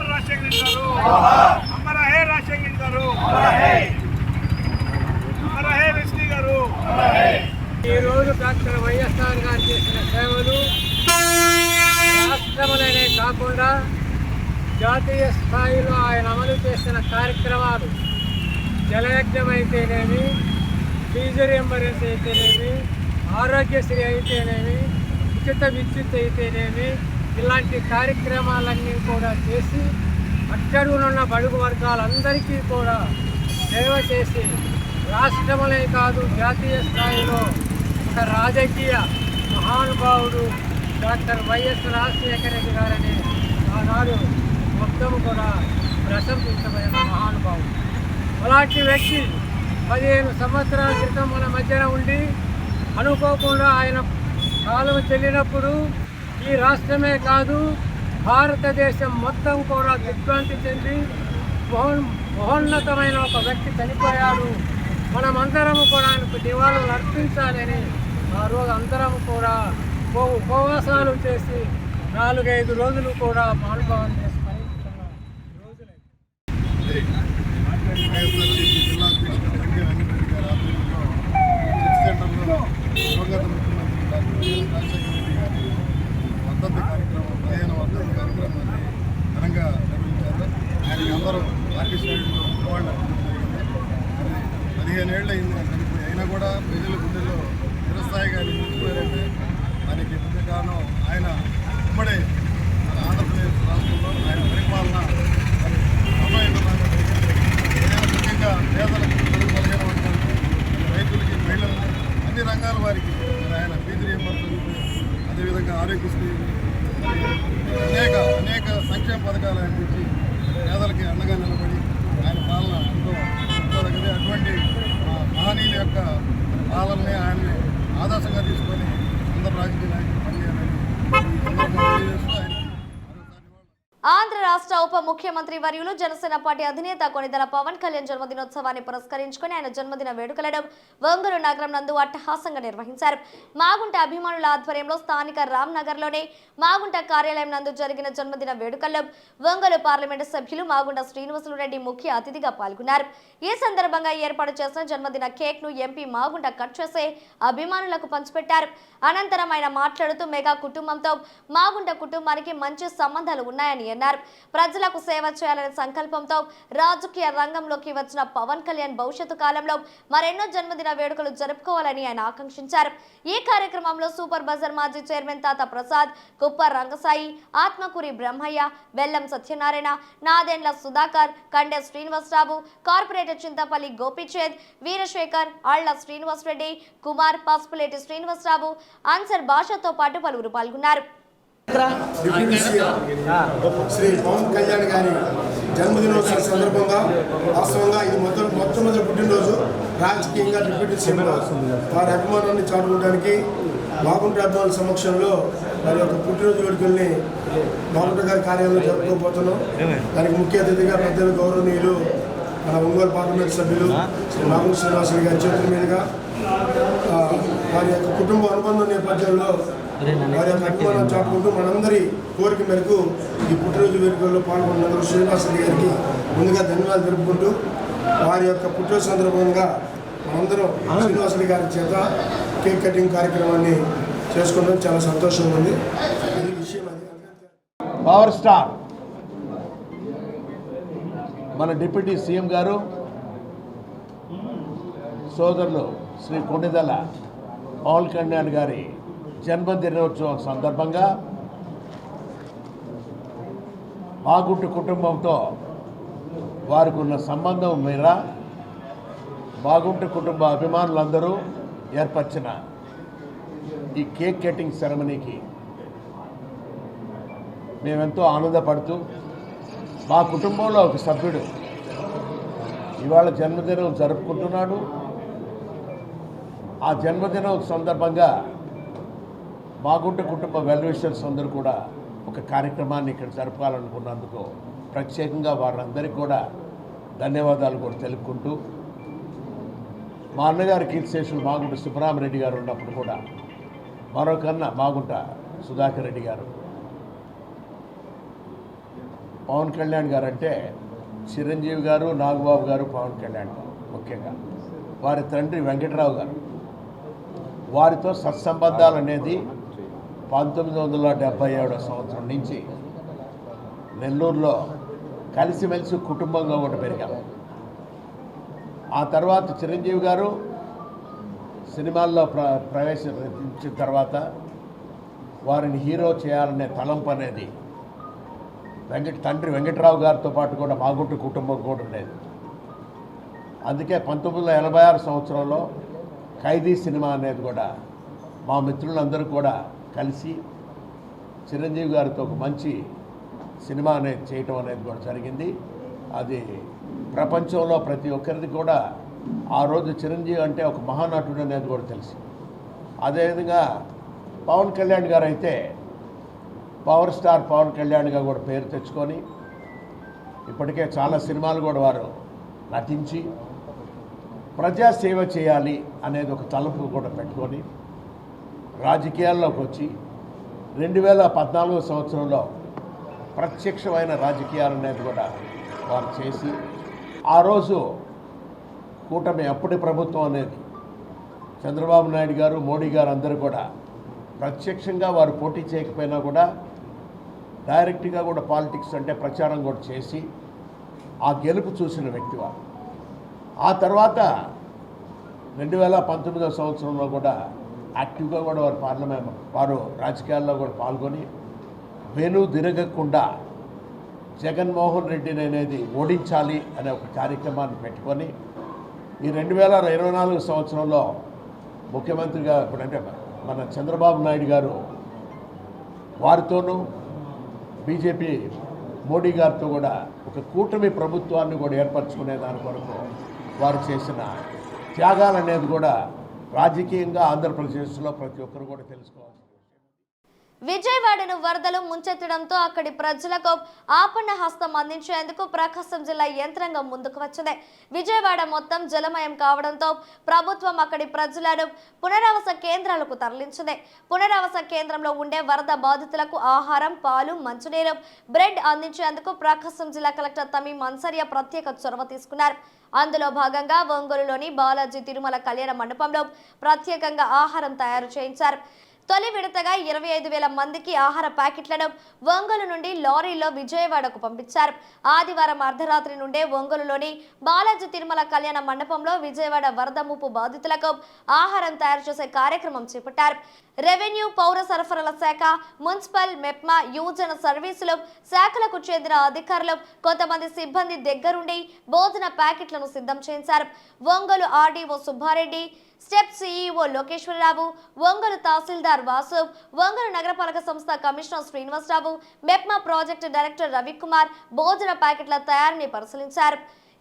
రాజశేఖర రెడ్డి గారు, అమర హే రాజశేఖర రెడ్డి గారు, అమర హే వెస్లీ గారు. ఈరోజు డాక్టర్ వైఎస్ఆర్ గారు చేసిన సేవలు రాష్ట్రములనే కాకుండా జాతీయ స్థాయిలో ఆయన అమలు చేసిన కార్యక్రమాలు జలయజ్ఞం అయితేనేమి, ఫీజు రియంబర్స్ అయితేనేమి, ఆరోగ్యశ్రీ అయితేనేమి, ఉచిత విద్యుత్ అయితేనేమి, ఇలాంటి కార్యక్రమాలన్నీ కూడా చేసి అట్టడుగునున్న బడుగు వర్గాలందరికీ కూడా సేవ చేసి రాష్ట్రములే కాదు జాతీయ స్థాయిలో ఒక రాజకీయ మహానుభావుడు డాక్టర్ వైఎస్ రాజశేఖర రెడ్డి గారని ఆనాడు మొత్తం కూడా ప్రశంసించబడిన మహానుభావుడు. అలాంటి వ్యక్తి 15 సంవత్సరాల క్రితం మన మధ్యన ఉండి అనుకోకుండా ఆయన కాలం చెల్లినప్పుడు ఈ రాష్ట్రమే కాదు భారతదేశం మొత్తం కూడా దిగ్భ్రాంతి చెంది మహోన్నతమైన ఒక వ్యక్తి చనిపోయాడు, మనమందరము కూడా ఆయనకు నివాళులు అర్పించాలని ఆ రోజు అందరం కూడా ఉపవాసాలు చేసి 4-5 రోజులు కూడా మహానుభావం చేసి స్మరించుకున్నాం రోజులే. జిల్లా అధ్యక్షుడు జంకే వెంకటరెడ్డి గారి ఆధ్వర్యంలో చర్చ్ సెంటర్లో దివంగత ముఖ్యమంత్రి డాక్టర్ వైఎస్ రాజశేఖర రెడ్డి గారి వర్ధంతి కార్యక్రమం 15వ వర్ధంతి కార్యక్రమాన్ని ఘనంగా నిర్వహించారు. ఆయనకి అందరూ పార్టీ శ్రేణులు నివాళులు అర్పించడం జరిగింది. 15 ఏళ్ళు అయింది ఆయన చనిపోయి, అయినా కూడా ప్రజల గుండెల్లో చిరస్థాయిగా నిలిచిపోయారంటే దానికి ముఖ్య కారణం ఆయన ఉమ్మడి మన ఆంధ్రప్రదేశ్ రాష్ట్రంలో ఆయన పరిపాలన మరి అమోఘంగా ముఖ్యంగా పేదలకు, బలహీన వర్గాలకు, రైతులకి, మహిళలకు, అన్ని రంగాల వారికి ఆయన ఫీజు రియంబర్స్మెంట్, అదేవిధంగా ఆరోగ్యశ్రీ, అనేక సంక్షేమ పథకాలు ఆయన తెచ్చి పేదలకి అండగా నిలబడి ఆయన పాలన ఎంతో గొప్పదగ్గది. అటువంటి మహనీయుల యొక్క పాలనని ఆయన్ని ఆదర్శంగా తీసుకొని అందరు రాజకీయ నాయకులు పనిచేయాలని ఈ సందర్భంగా తెలియజేస్తూ ఆయనకి ఆంధ్ర రాష్ట్ర ఉప ముఖ్యమంత్రి వర్యులు జనసేన పార్టీ అధినేత కొనిదెల పవన్ కళ్యాణ్ జన్మదినోత్సవాన్ని పురస్కరించుకుని ఆయన జన్మదిన వేడుకలను ఒంగోలు నగరం నందు అట్టహాసంగా నిర్వహించారు. మాగుంట అభిమానుల ఆధ్వర్యంలో స్థానిక రామ్ నగర్లోని మాగుంట కార్యాలయం నందు జరిగిన జన్మదిన వేడుకల్లో ఒంగోలు పార్లమెంటు సభ్యులు మాగుంట శ్రీనివాసులు రెడ్డి ముఖ్య అతిథిగా పాల్గొన్నారు. ఈ సందర్భంగా ఏర్పాటు చేసిన జన్మదిన కేక్ ను ఎంపీ మాగుంట కట్ చేసి అభిమానులకు పంచిపెట్టారు. అనంతరం ఆయన మాట్లాడుతూ మెగా కుటుంబంతో మాగుంట కుటుంబానికి మంచి సంబంధాలు ఉన్నాయని అన్నారు. ప్రజలకు సేవ చేయాలనే సంకల్పంతో రాజకీయ రంగంలోకి వచ్చిన పవన్ కళ్యాణ్ భవిష్యత్తు కాలంలో మరెన్నో జన్మదిన వేడుకలు జరుపుకోవాలని ఆయన ఆకాంక్షించారు. ఈ కార్యక్రమంలో సూపర్ బజార్ మాజీ చైర్మన్ తాత ప్రసాద్, కుప్ప రంగసాయి, ఆత్మకూరి బ్రహ్మయ్య, బెల్లం సత్యనారాయణ, నాదెండ్ల సుధాకర్, కండే శ్రీనివాసరావు, కార్పొరేటర్ చింతపల్లి గోపిచేద్, వీరశేఖర్, ఆళ్ల శ్రీనివాసరెడ్డి, కుమార్, పసుపులేటి శ్రీనివాసరావు, అన్సర్ భాషతో పాటు పలువురు పాల్గొన్నారు. శ్రీ పవన్ కళ్యాణ్ గారి జన్మదినోత్సవం సందర్భంగా వాస్తవంగా ఇది మొట్టమొదటి పుట్టినరోజు. రాజకీయంగా డిప్యూటీ సీఎంలో వారి అభిమానాన్ని చాటుకోవడానికి మాగుంట అభిమానుల సమక్షంలో వారి యొక్క పుట్టినరోజు వేడుకల్ని మాగుంట గారి కార్యాలయంలో జరుపుకోబోతున్నాం. దానికి ముఖ్య అతిథిగా పెద్దలు గౌరవనీయులు మన ఒంగోలు పార్లమెంట్ సభ్యులు శ్రీ నాగూర్ శ్రీనివాసరెడ్డి గారి చేతుల మీదుగా వారి యొక్క కుటుంబ అనుబంధం నేపథ్యంలో వారి యొక్క అభిమానం చాటుకుంటూ మనందరి కోరిక మేరకు ఈ పుట్టినరోజు వేడుకల్లో పాల్గొన్నందుకు శ్రీనివాసరెడ్డి గారికి ముందుగా ధన్యవాదాలు తెలుపుకుంటూ వారి యొక్క పుట్టినరోజు సందర్భంగా మనందరం శ్రీనివాసరెడ్డి గారి చేత కేక్ కటింగ్ కార్యక్రమాన్ని చేసుకోవడం చాలా సంతోషంగా ఉంది. ఈ విషయం పవర్ స్టార్ మన డిప్యూటీ సీఎం గారు సోదరులు శ్రీ కొణిదెల పవన్ కళ్యాణ్ గారి జన్మదినోత్సవం సందర్భంగా మాగుంటు కుటుంబంతో వారికి ఉన్న సంబంధం మేర మాగుంటు కుటుంబ అభిమానులందరూ ఏర్పరిచిన ఈ కేక్ కటింగ్ సెరమనీకి మేమెంతో ఆనందపడుతూ మా కుటుంబంలో ఒక సభ్యుడు ఇవాళ జన్మదినం జరుపుకుంటున్నాడు. ఆ జన్మదినం సందర్భంగా మాగుంట కుటుంబ వెల్ విషర్స్ అందరూ కూడా ఒక కార్యక్రమాన్ని ఇక్కడ జరపాలనుకున్నందుకు ప్రత్యేకంగా వారందరికీ కూడా ధన్యవాదాలు కూడా తెలుపుకుంటూ మా అన్నగారి కీర్తిశేషులు మాగుంట సుబ్రహ్మరెడ్డి గారు ఉన్నప్పుడు కూడా మరొకన్నా మాగుంట సుధాకర్ రెడ్డి గారు పవన్ కళ్యాణ్ గారు అంటే చిరంజీవి గారు, నాగబాబు గారు, పవన్ కళ్యాణ్ గారు ముఖ్యంగా వారి తండ్రి వెంకటరావు గారు వారితో సత్సంబంధాలు అనేది 1977 సంవత్సరం నుంచి నెల్లూరులో కలిసిమెలిసి కుటుంబంగా కూడా పెరిగాము. ఆ తర్వాత చిరంజీవి గారు సినిమాల్లో ప్రవేశించిన తర్వాత వారిని హీరో చేయాలనే తలంపు అనేది తండ్రి వెంకటరావు గారితో పాటు కూడా మాగుంట కుటుంబం కూడా ఉండేది. అందుకే 1986 సంవత్సరంలో ఖైదీ సినిమా అనేది కూడా మా మిత్రులందరూ కూడా కలిసి చిరంజీవి గారితో ఒక మంచి సినిమా అనేది చేయటం అనేది కూడా జరిగింది. అది ప్రపంచంలో ప్రతి ఒక్కరికి కూడా ఆ రోజు చిరంజీవి అంటే ఒక మహానటుడు అనేది కూడా తెలుసు. అదేవిధంగా పవన్ కళ్యాణ్ గారు అయితే పవర్ స్టార్ పవన్ కళ్యాణ్గా కూడా పేరు తెచ్చుకొని ఇప్పటికే చాలా సినిమాలు కూడా వారు నటించి ప్రజాసేవ చేయాలి అనేది ఒక తలుపు కూడా పెట్టుకొని రాజకీయాల్లోకి వచ్చి 2014 సంవత్సరంలో ప్రత్యక్షమైన రాజకీయాలు అనేది కూడా వారు చేసి ఆ రోజు కూటమి అప్పటి ప్రభుత్వం అనేది చంద్రబాబు నాయుడు గారు, మోడీ గారు అందరూ కూడా ప్రత్యక్షంగా వారు పోటీ చేయకపోయినా కూడా డైరెక్ట్గా కూడా పాలిటిక్స్ అంటే ప్రచారం కూడా చేసి ఆ గెలుపు చూసిన వ్యక్తి వారు. ఆ తర్వాత 2019 సంవత్సరంలో కూడా యాక్టివ్గా కూడా వారు రాజకీయాల్లో కూడా పాల్గొని వెను తిరగకుండా జగన్మోహన్ రెడ్డిని అనేది ఓడించాలి అనే ఒక కార్యక్రమాన్ని పెట్టుకొని ఈ 2024 సంవత్సరంలో ముఖ్యమంత్రిగా ఇప్పుడంటే మన చంద్రబాబు నాయుడు గారు వారితోనూ బీజేపీ మోడీ గారితో కూడా ఒక కూటమి ప్రభుత్వాన్ని కూడా ఏర్పరచుకునే దాని కొరకు వారు చేసిన త్యాగాలు అనేది కూడా రాజకీయంగా ఆంధ్రప్రదేశ్లో ప్రతి ఒక్కరు కూడా తెలుసుకోవాలి. విజయవాడను వరదలు ముంచెత్తడంతో అక్కడి ప్రజలకు ఆపన్న హస్తం అందించేందుకు ప్రకాశం జిల్లా యంత్రాంగం ముందుకు వచ్చింది. విజయవాడ మొత్తం జలమయం కావడంతో ప్రభుత్వం అక్కడి ప్రజలను పునరావాస కేంద్రాలకు తరలించింది. పునరావాస కేంద్రంలో ఉండే వరద బాధితులకు ఆహారం, పాలు, మంచినీరు, బ్రెడ్ అందించేందుకు ప్రకాశం జిల్లా కలెక్టర్ తమీం అన్సారియా ప్రత్యేక చొరవ తీసుకున్నారు. అందులో భాగంగా ఒంగోలులోని బాలాజీ తిరుమల కళ్యాణ మండపంలో ప్రత్యేకంగా ఆహారం తయారు చేయించారు. తొలి విడతగా 25,000 మందికి ఆహార ప్యాకెట్లను ఒంగోలు నుండి లారీలో విజయవాడకు పంపించారు. ఆదివారం అర్ధరాత్రి నుండే ఒంగోలులోని బాలాజీ తిరుమల కళ్యాణ మండపంలో విజయవాడ వరద ముప్పు బాధితులకు ఆహారం తయారు చేసే కార్యక్రమం చేపట్టారు. రెవెన్యూ, పౌర సరఫరాల శాఖ, మున్సిపల్, మెప్మా, యువజన సర్వీసులు శాఖలకు చెందిన అధికారులు, కొంతమంది సిబ్బంది దగ్గరుండి భోజన ప్యాకెట్లను సిద్ధం చేశారు. Ongole RDO Subba Reddy, STEP CEO Lokeswara Rao, Ongole tahsildar Vasu, Ongole నగరపాలక సంస్థ commissioner Srinivasa Rao, MEPMA project director Ravi Kumar భోజన ప్యాకెట్ల తయారీని పరిశీలించారు.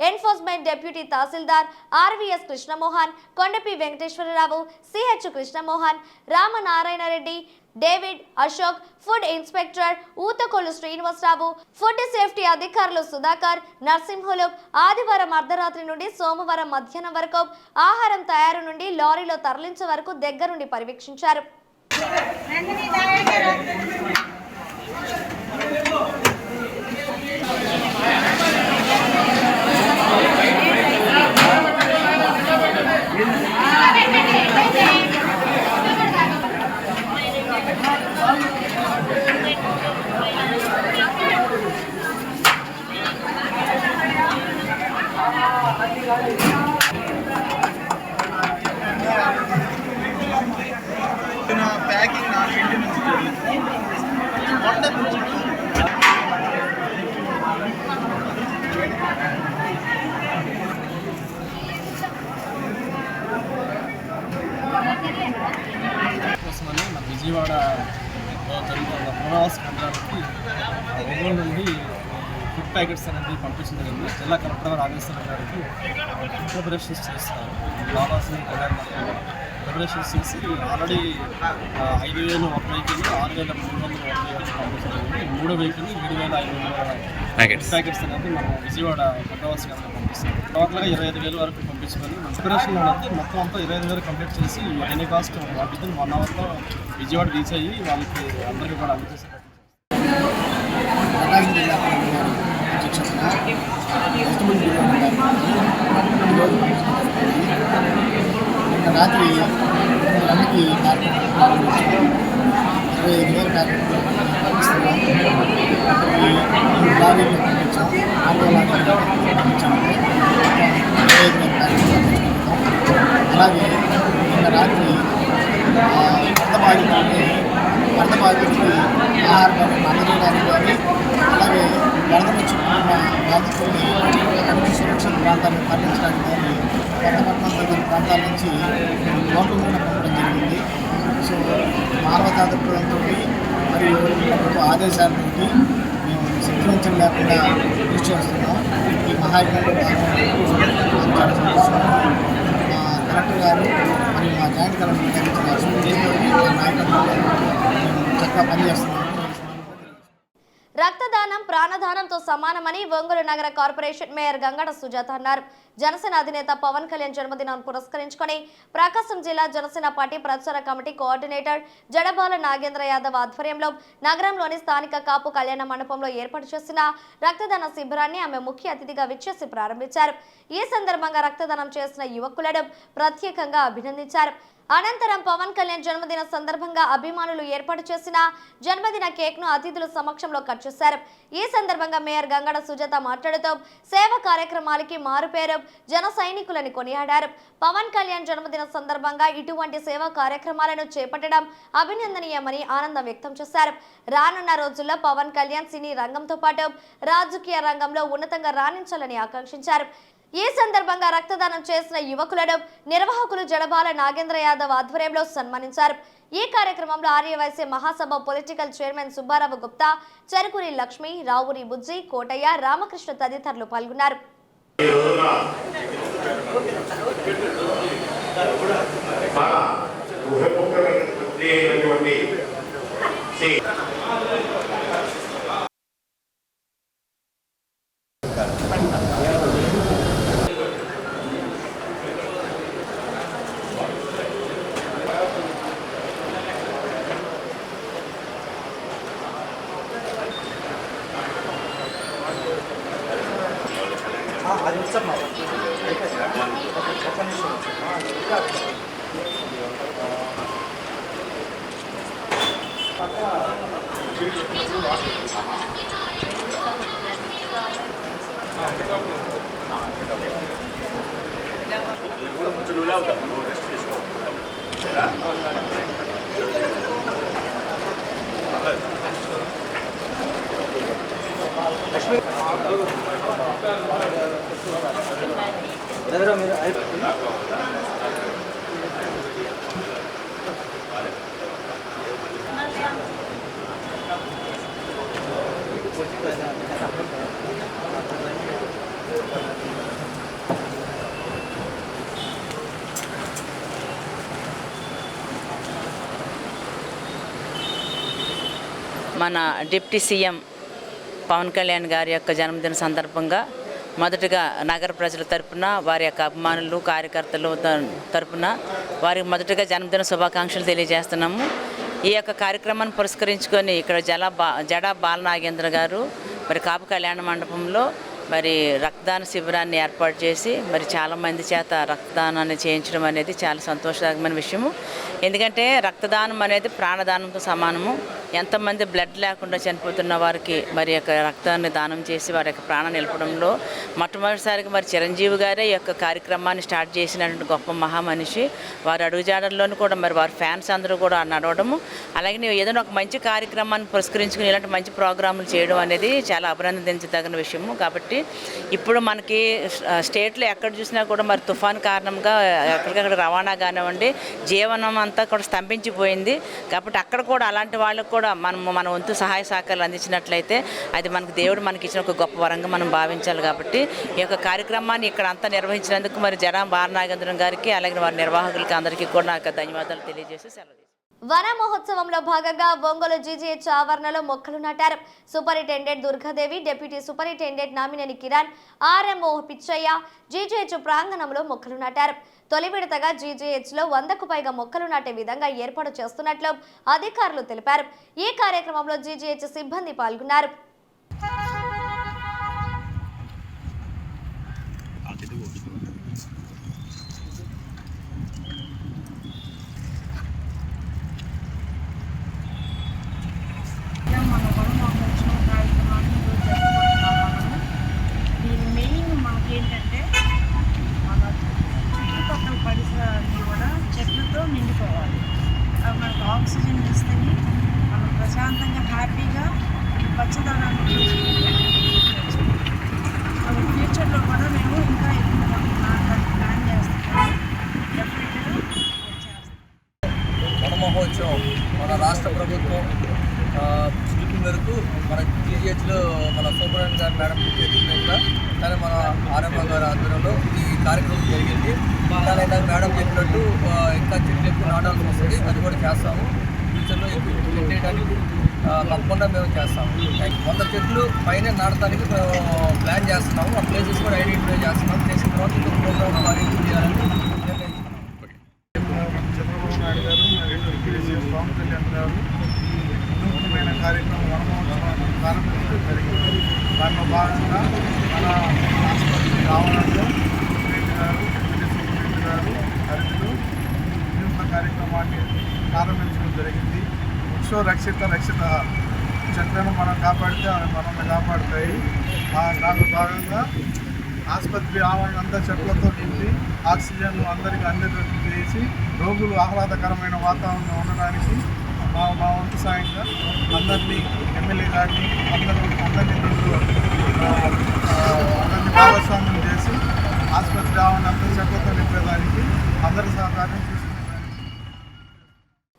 Enforcement deputy tahsildar RVS Krishna Mohan, Kondapi Venkateswara Rao, CH Krishna Mohan, Ramanarayana Reddy, David, Ashok, food inspector Oothakollu Srinivasa Rao, food safety అధికారులు సుధాకర్, నరసింహులు ఆదివారం అర్ధరాత్రి నుండి సోమవారం మధ్యాహ్నం వరకు ఆహారం తయారు నుండి లారీలో తరలించే వరకు దగ్గరుండి పర్యవేక్షించారు. కోసమని మన విజయవాడ జరుగుతున్న పునరావాస కేంద్రానికి ఒంగోలు నుండి ఫుడ్ ప్యాకెట్స్ అనేది పంపించడం జరిగింది. జిల్లా కలెక్టర్ గారు ఆదేశాల మేరకు ప్రిపరేషన్స్ చేస్తున్నారు. లావాల్సిన ప్రిపరేషన్స్ చేసి ఆల్రెడీ 5,000 ఒక వెహికల్, 6,300 ఒక వెహికల్ పంపించడం జరిగింది. 3 వెహికల్ 7,500 ప్యాకెట్స్ అనేది మనం విజయవాడ పునరావాస కేంద్రం పంపిస్తాం. టోటల్గా 25,000 వరకు పంపించుకొని ప్రిపరేషన్ అనేది మొత్తం అంతా 25,000 కంప్లీట్ చేసి ఎనీ కాస్ట్ వితిన్ 1 అవర్లో విజయవాడ రీచ్ అయ్యి వాళ్ళకి అందరికీ కూడా అందజేసేటట్టు. రాత్రి అన్నికి 25,000 ప్యాకెట్లు పంపిస్తున్నాం. లారీలో పంపించాం, ఆటో లారీలో పంపించాము. 25,000 ప్యాకెట్లు పంపించుకుంటాం. అలాగే నిన్న రాత్రి వరద బాధితులకి ఆహార పథకం అందజేయడానికి కానీ, అలాగే వరదలు చుట్టుకున్న బాధితుల్ని అన్ని సురక్షిత ప్రాంతాలను తరలించడానికి కానీ కొత్తపట్నం తదితర ప్రాంతాల నుంచి ఓట్లు కూడా పంపడం జరిగింది. సో మానవతాదృక్పథంతో మరియు ప్రభుత్వ ఆదేశాలతో మేము శక్తివంచన లేకుండా కృషి చేస్తున్నాం. ఈ మహాయజ్ఞంలో చాలా సంతోషంగా కలెక్టర్ గారు మరియు మా జాయింట్ కలెక్టర్ గారు నాయకత్వంలో మేము చక్కగా పనిచేస్తున్నాం. రక్తదానం ప్రాణదానంతో సమానమని ఒంగోలు నగర కార్పొరేషన్ మేయర్ గంగడ సుజాత అన్నారు. జనసేన అధినేత పవన్ కళ్యాణ్ జన్మదినాన్ని పురస్కరించుకొని ప్రకాశం జిల్లా జనసేన పార్టీ ప్రచార కమిటీ కోఆర్డినేటర్ జడబాల నాగేంద్ర యాదవ్ ఆధ్వర్యంలో నగరంలోని స్థానిక కాపు కళ్యాణ మండపంలో ఏర్పాటు చేసిన రక్తదాన శిబిరాన్ని ఆమె ముఖ్య అతిథిగా విచ్చేసి ప్రారంభించారు. ఈ సందర్భంగా రక్తదానం చేసిన యువకులను ప్రత్యేకంగా అభినందించారు. అనంతరం పవన్ కళ్యాణ్ జన్మదిన సందర్భంగా అభిమానులు ఏర్పాటు చేసిన జన్మదిన కేక్ ను అతిథుల సమక్షంలో కట్ చేశారు. ఈ సందర్భంగా మేయర్ గంగడ సుజాత మాట్లాడుతూ సేవా కార్యక్రమాలకి మారుపేరు జన సైనికులని కొనియాడారు. పవన్ కళ్యాణ్ జన్మదిన సందర్భంగా ఇటువంటి సేవా కార్యక్రమాలను చేపట్టడం అభినందనీయమని ఆనందం వ్యక్తం చేశారు. రానున్న రోజుల్లో పవన్ కళ్యాణ్ సినీ రంగంతో పాటు రాజకీయ రంగంలో ఉన్నతంగా రాణించాలని ఆకాంక్షించారు. ఈ సందర్భంగా రక్తదానం చేసిన యువకులను నిర్వాహకులు జడబాల నాగేంద్ర యాదవ్ ఆధ్వర్యంలో సన్మానించారు. ఈ కార్యక్రమంలో ఆర్యవైశ్య మహాసభ పొలిటికల్ చైర్మన్ సుబ్బారావు గుప్తా, చెరుకూరి లక్ష్మి, రావురి బుజ్జి, కోటయ్య, రామకృష్ణ తదితరులు పాల్గొన్నారు. మన డిప్యూటీ సీఎం పవన్ కళ్యాణ్ గారి యొక్క జన్మదిన సందర్భంగా మొదటగా నగర ప్రజల తరపున వారి యొక్క అభిమానులు కార్యకర్తలు తరపున వారికి మొదటగా జన్మదిన శుభాకాంక్షలు తెలియజేస్తున్నాము. ఈ యొక్క కార్యక్రమాన్ని పురస్కరించుకొని ఇక్కడ జడా బాలనాగేంద్ర గారు మరి కాపు కళ్యాణ మండపంలో మరి రక్తదాన శిబిరాన్ని ఏర్పాటు చేసి మరి చాలామంది చేత రక్తదానాన్ని చేయించడం అనేది చాలా సంతోషకరమైన విషయము. ఎందుకంటే రక్తదానం అనేది ప్రాణదానంతో సమానము. ఎంతమంది బ్లడ్ లేకుండా చనిపోతున్న వారికి మరి యొక్క రక్తాన్ని దానం చేసి వారి యొక్క ప్రాణం నిలపడంలో మొట్టమొదటిసారిగా మరి చిరంజీవి గారే ఈ యొక్క కార్యక్రమాన్ని స్టార్ట్ చేసినటువంటి గొప్ప మహామనిషి. వారి అడుగుజాడల్లోనూ కూడా మరి వారి ఫ్యాన్స్ అందరూ కూడా నడవడము, అలాగే ఏదైనా ఒక మంచి కార్యక్రమాన్ని పురస్కరించుకుని ఇలాంటి మంచి ప్రోగ్రాములు చేయడం అనేది చాలా అభినందించదగిన విషయము. కాబట్టి ఇప్పుడు మనకి స్టేట్లో ఎక్కడ చూసినా కూడా మరి తుఫాన్ కారణంగా ఎక్కడికక్కడ రవాణా కానివ్వండి, జీవనం అంతా కూడా స్తంభించిపోయింది. కాబట్టి అక్కడ కూడా అలాంటి వాళ్ళకు కూడా మన వంతు సహాయ సహకారాలు అందించినట్లయితే అది మనకు దేవుడు మనకి ఇచ్చిన ఒక గొప్ప వరంగా మనం భావించాలి. కాబట్టి ఈ యొక్క కార్యక్రమాన్ని ఇక్కడ అంతా నిర్వహించినందుకు మరి జడా బాలనాగేంద్రం గారికి అలాగే వారి నిర్వాహకులకి అందరికీ కూడా నాకు ధన్యవాదాలు తెలియజేసి సెలవు. వన మహోత్సవంలో భాగంగా ఒంగోలు జీజీహెచ్ ఆవరణలో మొక్కలు నాటారు. Superintendent Durgadevi, deputy superintendent Namineni Kiran, RMO Pichaiah GGH ప్రాంగణంలో మొక్కలు నాటారు. తొలి విడతగా జీజీహెచ్లో 100కు పైగా మొక్కలు నాటే విధంగా ఏర్పాటు చేస్తున్నట్లు అధికారులు తెలిపారు. ఈ కార్యక్రమంలో జీజీహెచ్ సిబ్బంది పాల్గొన్నారు. దీని మెయిన్ మాకేంటంటే మన చుట్టుపక్కల పరిసరాన్ని కూడా చెట్లతో నిండిపోవాలి. అవి మనకు ఆక్సిజన్ ఇస్తేనే మనం ప్రశాంతంగా హ్యాపీగా పచ్చదనాన్ని చూసుకోవచ్చు. ఫ్యూచర్లో కూడా మేము ఇంకా ఎక్కువ నాటడానికి ప్లాన్ చేస్తున్నాము. డెఫినెట్గా వన మహోత్సవం మన రాష్ట్ర ప్రభుత్వం పిలుపు మేరకు మన జీజీహెచ్లో మన సూపరింటెండెంట్ గారు మేడం చెప్పినట్టుగా కానీ మన ఆర్ఎంఓ గారి ఆధ్వర్యంలో ఈ కార్యక్రమం జరిగింది. అలాగే మేడం చెప్పినట్టు ఇంకా చెట్లు ఎక్కువ నాటాల్సి వస్తుంది, అది కూడా చేస్తాము. ఫ్యూచర్లో ఎక్కువ పెట్టేయడానికి తప్పకుండా మేము చేస్తాము. 100 చెట్లు పైన నాటడానికి మేము ప్లాన్ చేస్తున్నాము. ఆ ప్లేసెస్ కూడా ఐడెంటిఫై చేస్తున్నాము. చేసిన తర్వాత ఇంకొక ప్రోగ్రామ్ భారీగా చేయాలని చంద్రబాబు నాయుడు గారు మరియు పవన్ కళ్యాణ్ గారు నూతనమైన కార్యక్రమం వనమహోత్సవాన్ని ప్రారంభించడం జరిగింది. దానిలో భాగంగా మన ఆసుపత్రి ఆవరణలో సూపరింటెండెంట్ గారు, డిప్యూటీ సూపరింటెండెంట్ గారు అతిథులు వినూత్న కార్యక్రమాన్ని ప్రారంభించడం జరిగింది. వృక్షో రక్షిత రక్షిత, చెట్లను మనం కాపాడితే అవి మనల్ని కాపాడుతాయి. దానిలో భాగంగా ఆసుపత్రి ఆవరణ అంతా చెట్లతో నింపి ఆక్సిజన్ అందరికీ అందేటట్టు చేసి రోగులు ఆహ్లాదకరమైన వాతావరణం ఉండడానికి మా వంతు సాయంగా అందరినీ ఎమ్మెల్యే గారిని అందరినీ దీంట్లో అందరినీ భాగస్వామ్యం చేసి ఆసుపత్రి ఆవరణ అంతా చెట్లతో నింపేదానికి అందరి సహకారం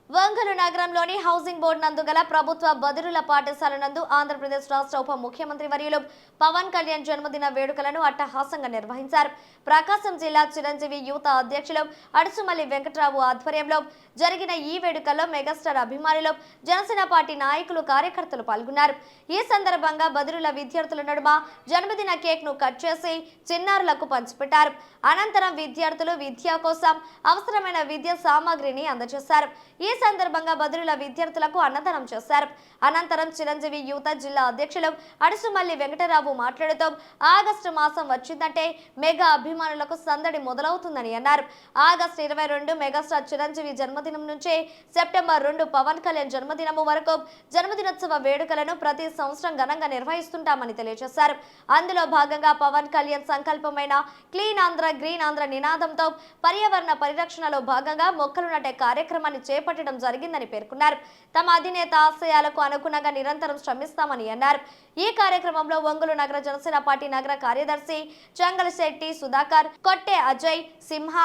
ఒంగోలు నగరంలోని హౌసింగ్ బోర్డు నందు గల ప్రభుత్వ బదిరుల పాఠశాల నందు ఆంధ్రప్రదేశ్ రాష్ట్ర ఉప ముఖ్యమంత్రి వర్యులు పవన్ కళ్యాణ్ జన్మదిన వేడుకలను అట్టహాసంగా నిర్వహించారు. ప్రకాశం జిల్లా చిరంజీవి యువత అధ్యక్షులు అడుసుమల్లి వెంకట్రావు ఆధ్వర్యంలో జరిగిన ఈ వేడుకల్లో మెగాస్టార్ అభిమానులు, జనసేన పార్టీ నాయకులు, కార్యకర్తలు పాల్గొన్నారు. ఈ సందర్భంగా బదిరుల విద్యార్థుల నడుమ జన్మదిన కేక్ ను కట్ చేసి చిన్నారులకు పంచిపెట్టారు. అనంతరం విద్యార్థులు విద్య కోసం అవసరమైన విద్యా సామాగ్రిని అందజేశారు. ఈ సందర్భంగా బదిరుల విద్యార్థులకు అన్నదానం చేశారు. అనంతరం చిరంజీవి యువత జిల్లా అధ్యక్షులు అడుసుమల్లి వెంకటరావు మాట్లాడుతూ ఆగస్టు మాసం వచ్చిందంటే మెగా అభిమానులకు సందడి మొదలవుతుందని అన్నారు. ఆగస్టు 22 మెగాస్టార్ చిరంజీవి జన్మదినం నుంచి సెప్టెంబర్ 2 పవన్ కళ్యాణ్ జన్మదినము వరకు జన్మదినోత్సవ వేడుకలను ప్రతి సంవత్సరం ఘనంగా నిర్వహిస్తుంటామని తెలియజేశారు. అందులో భాగంగా పవన్ కళ్యాణ్ సంకల్పమైన క్లీన్ ఆంధ్ర గ్రీన్ ఆంధ్ర నినాదంతో పర్యావరణ పరిరక్షణలో భాగంగా మొక్కలు నాటే కార్యక్రమాన్ని చేపట్టడం జరిగిందని పేర్కొన్నారు. తమ అధినేత ఆశయాలకు అనుగుణంగా నిరంతరం శ్రమిస్తామని అన్నారు. ఈ కార్యక్రమంలో ఒంగోలు నగర జనసేన పార్టీ నగర కార్యదర్శి చంగలశెట్టి సుధాకర్, కొట్టే అజయ్, సింహ,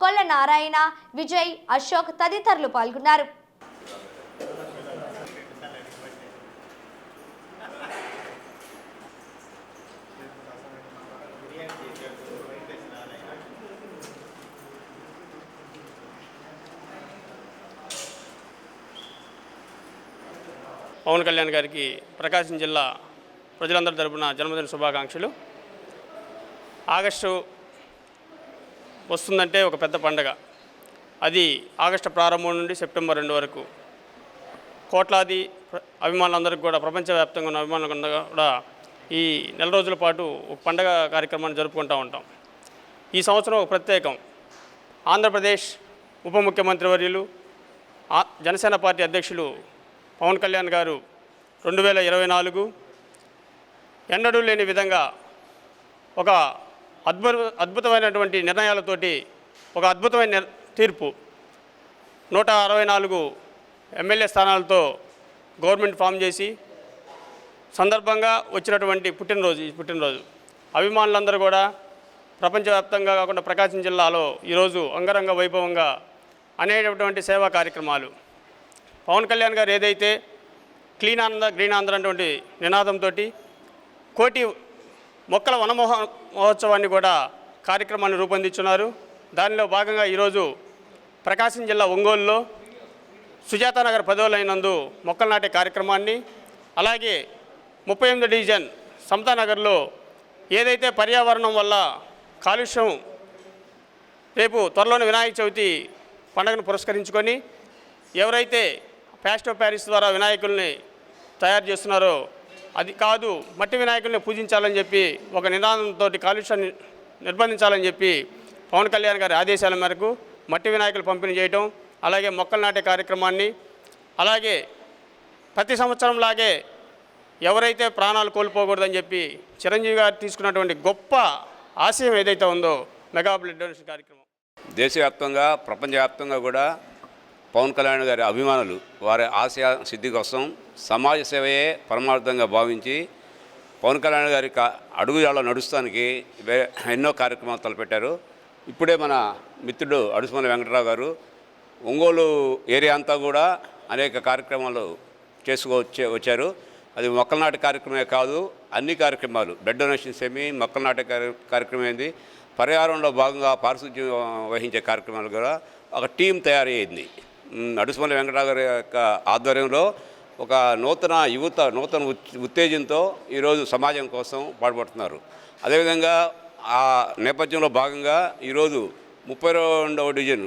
కొల్ల నారాయణ, విజయ్, అశోక్ తదితరులు పాల్గొన్నారు. పవన్ కళ్యాణ్ గారికి ప్రకాశం జిల్లా ప్రజలందరి తరపున జన్మదిన శుభాకాంక్షలు. ఆగస్టు వస్తుందంటే ఒక పెద్ద పండగ. అది ఆగస్టు ప్రారంభం నుండి సెప్టెంబర్ 2 వరకు కోట్లాది అభిమానులందరికీ కూడా, ప్రపంచవ్యాప్తంగా ఉన్న అభిమానులందరూ కూడా ఈ నెల రోజుల పాటు ఒక పండగ కార్యక్రమాన్ని జరుపుకుంటూ ఉంటాం. ఈ సంవత్సరం ఒక ప్రత్యేకం. ఆంధ్రప్రదేశ్ ఉప ముఖ్యమంత్రి వర్యులు, జనసేన పార్టీ అధ్యక్షులు పవన్ కళ్యాణ్ గారు 2024 ఎన్నడూ లేని విధంగా ఒక అద్భుతమైనటువంటి నిర్ణయాలతోటి, ఒక అద్భుతమైన తీర్పు, 164 ఎమ్మెల్యే స్థానాలతో గవర్నమెంట్ ఫామ్ చేసి సందర్భంగా వచ్చినటువంటి పుట్టినరోజు అభిమానులందరూ కూడా ప్రపంచవ్యాప్తంగా కాకుండా ప్రకాశం జిల్లాలో ఈరోజు అంగరంగ వైభవంగా అనేటటువంటి సేవా కార్యక్రమాలు. పవన్ కళ్యాణ్ గారు ఏదైతే క్లీన్ ఆంధ్ర గ్రీన్ ఆంధ్ర అటువంటి నినాదంతో కోటి మొక్కల మహోత్సవాన్ని కూడా కార్యక్రమాన్ని రూపొందించున్నారు. దానిలో భాగంగా ఈరోజు ప్రకాశం జిల్లా ఒంగోలులో సుజాతానగర్ 10వ లైన్ నందు మొక్కలు నాటే కార్యక్రమాన్ని, అలాగే 38వ డివిజన్ సమతానగర్లో ఏదైతే పర్యావరణం వల్ల కాలుష్యం, రేపు త్వరలోని వినాయక చవితి పండుగను పురస్కరించుకొని ఎవరైతే ప్లాస్టర్ ఆఫ్ ప్యారిస్ ద్వారా వినాయకుల్ని తయారు చేస్తున్నారో అది కాదు, మట్టి వినాయకుల్ని పూజించాలని చెప్పి ఒక నినాదంతో కాలుష్యాన్ని నిర్బంధించాలని చెప్పి పవన్ కళ్యాణ్ గారి ఆదేశాల మేరకు మట్టి వినాయకులు పంపిణీ చేయటం, అలాగే మొక్కలు నాటే కార్యక్రమాన్ని, అలాగే ప్రతి సంవత్సరం లాగే ఎవరైతే ప్రాణాలు కోల్పోకూడదని చెప్పి చిరంజీవి గారు తీసుకున్నటువంటి గొప్ప ఆశయం ఏదైతే ఉందో మెగా బ్లడ్ డొనేషన్ కార్యక్రమం. దేశవ్యాప్తంగా ప్రపంచవ్యాప్తంగా కూడా పవన్ కళ్యాణ్ గారి అభిమానులు వారి ఆశయ సిద్ధి కోసం సమాజ సేవయే పరమార్థంగా భావించి పవన్ కళ్యాణ్ గారి అడుగుజాడలో నడుస్తానికి ఎన్నో కార్యక్రమాలు తలపెట్టారు. ఇప్పుడే మన మిత్రుడు అడుసుమల్లి వెంకటరావు గారు ఒంగోలు ఏరియా అంతా కూడా అనేక కార్యక్రమాలు వచ్చారు. అది మొక్కల నాటి కార్యక్రమమే కాదు, అన్ని కార్యక్రమాలు, బ్లడ్ డొనేషన్స్ ఏమి, మొక్కల నాటే కార్యక్రమం ఏంది, పర్యావరణంలో భాగంగా పారిశుద్ధ్యం వహించే కార్యక్రమాలు కూడా ఒక టీం తయారయ్యింది. అడుసుమల్లి వెంకటరావు గారి యొక్క ఆధ్వర్యంలో ఒక నూతన ఉత్తేజంతో ఈరోజు సమాజం కోసం పాటుపడుతున్నారు. అదేవిధంగా ఆ నేపథ్యంలో భాగంగా ఈరోజు 32వ డివిజన్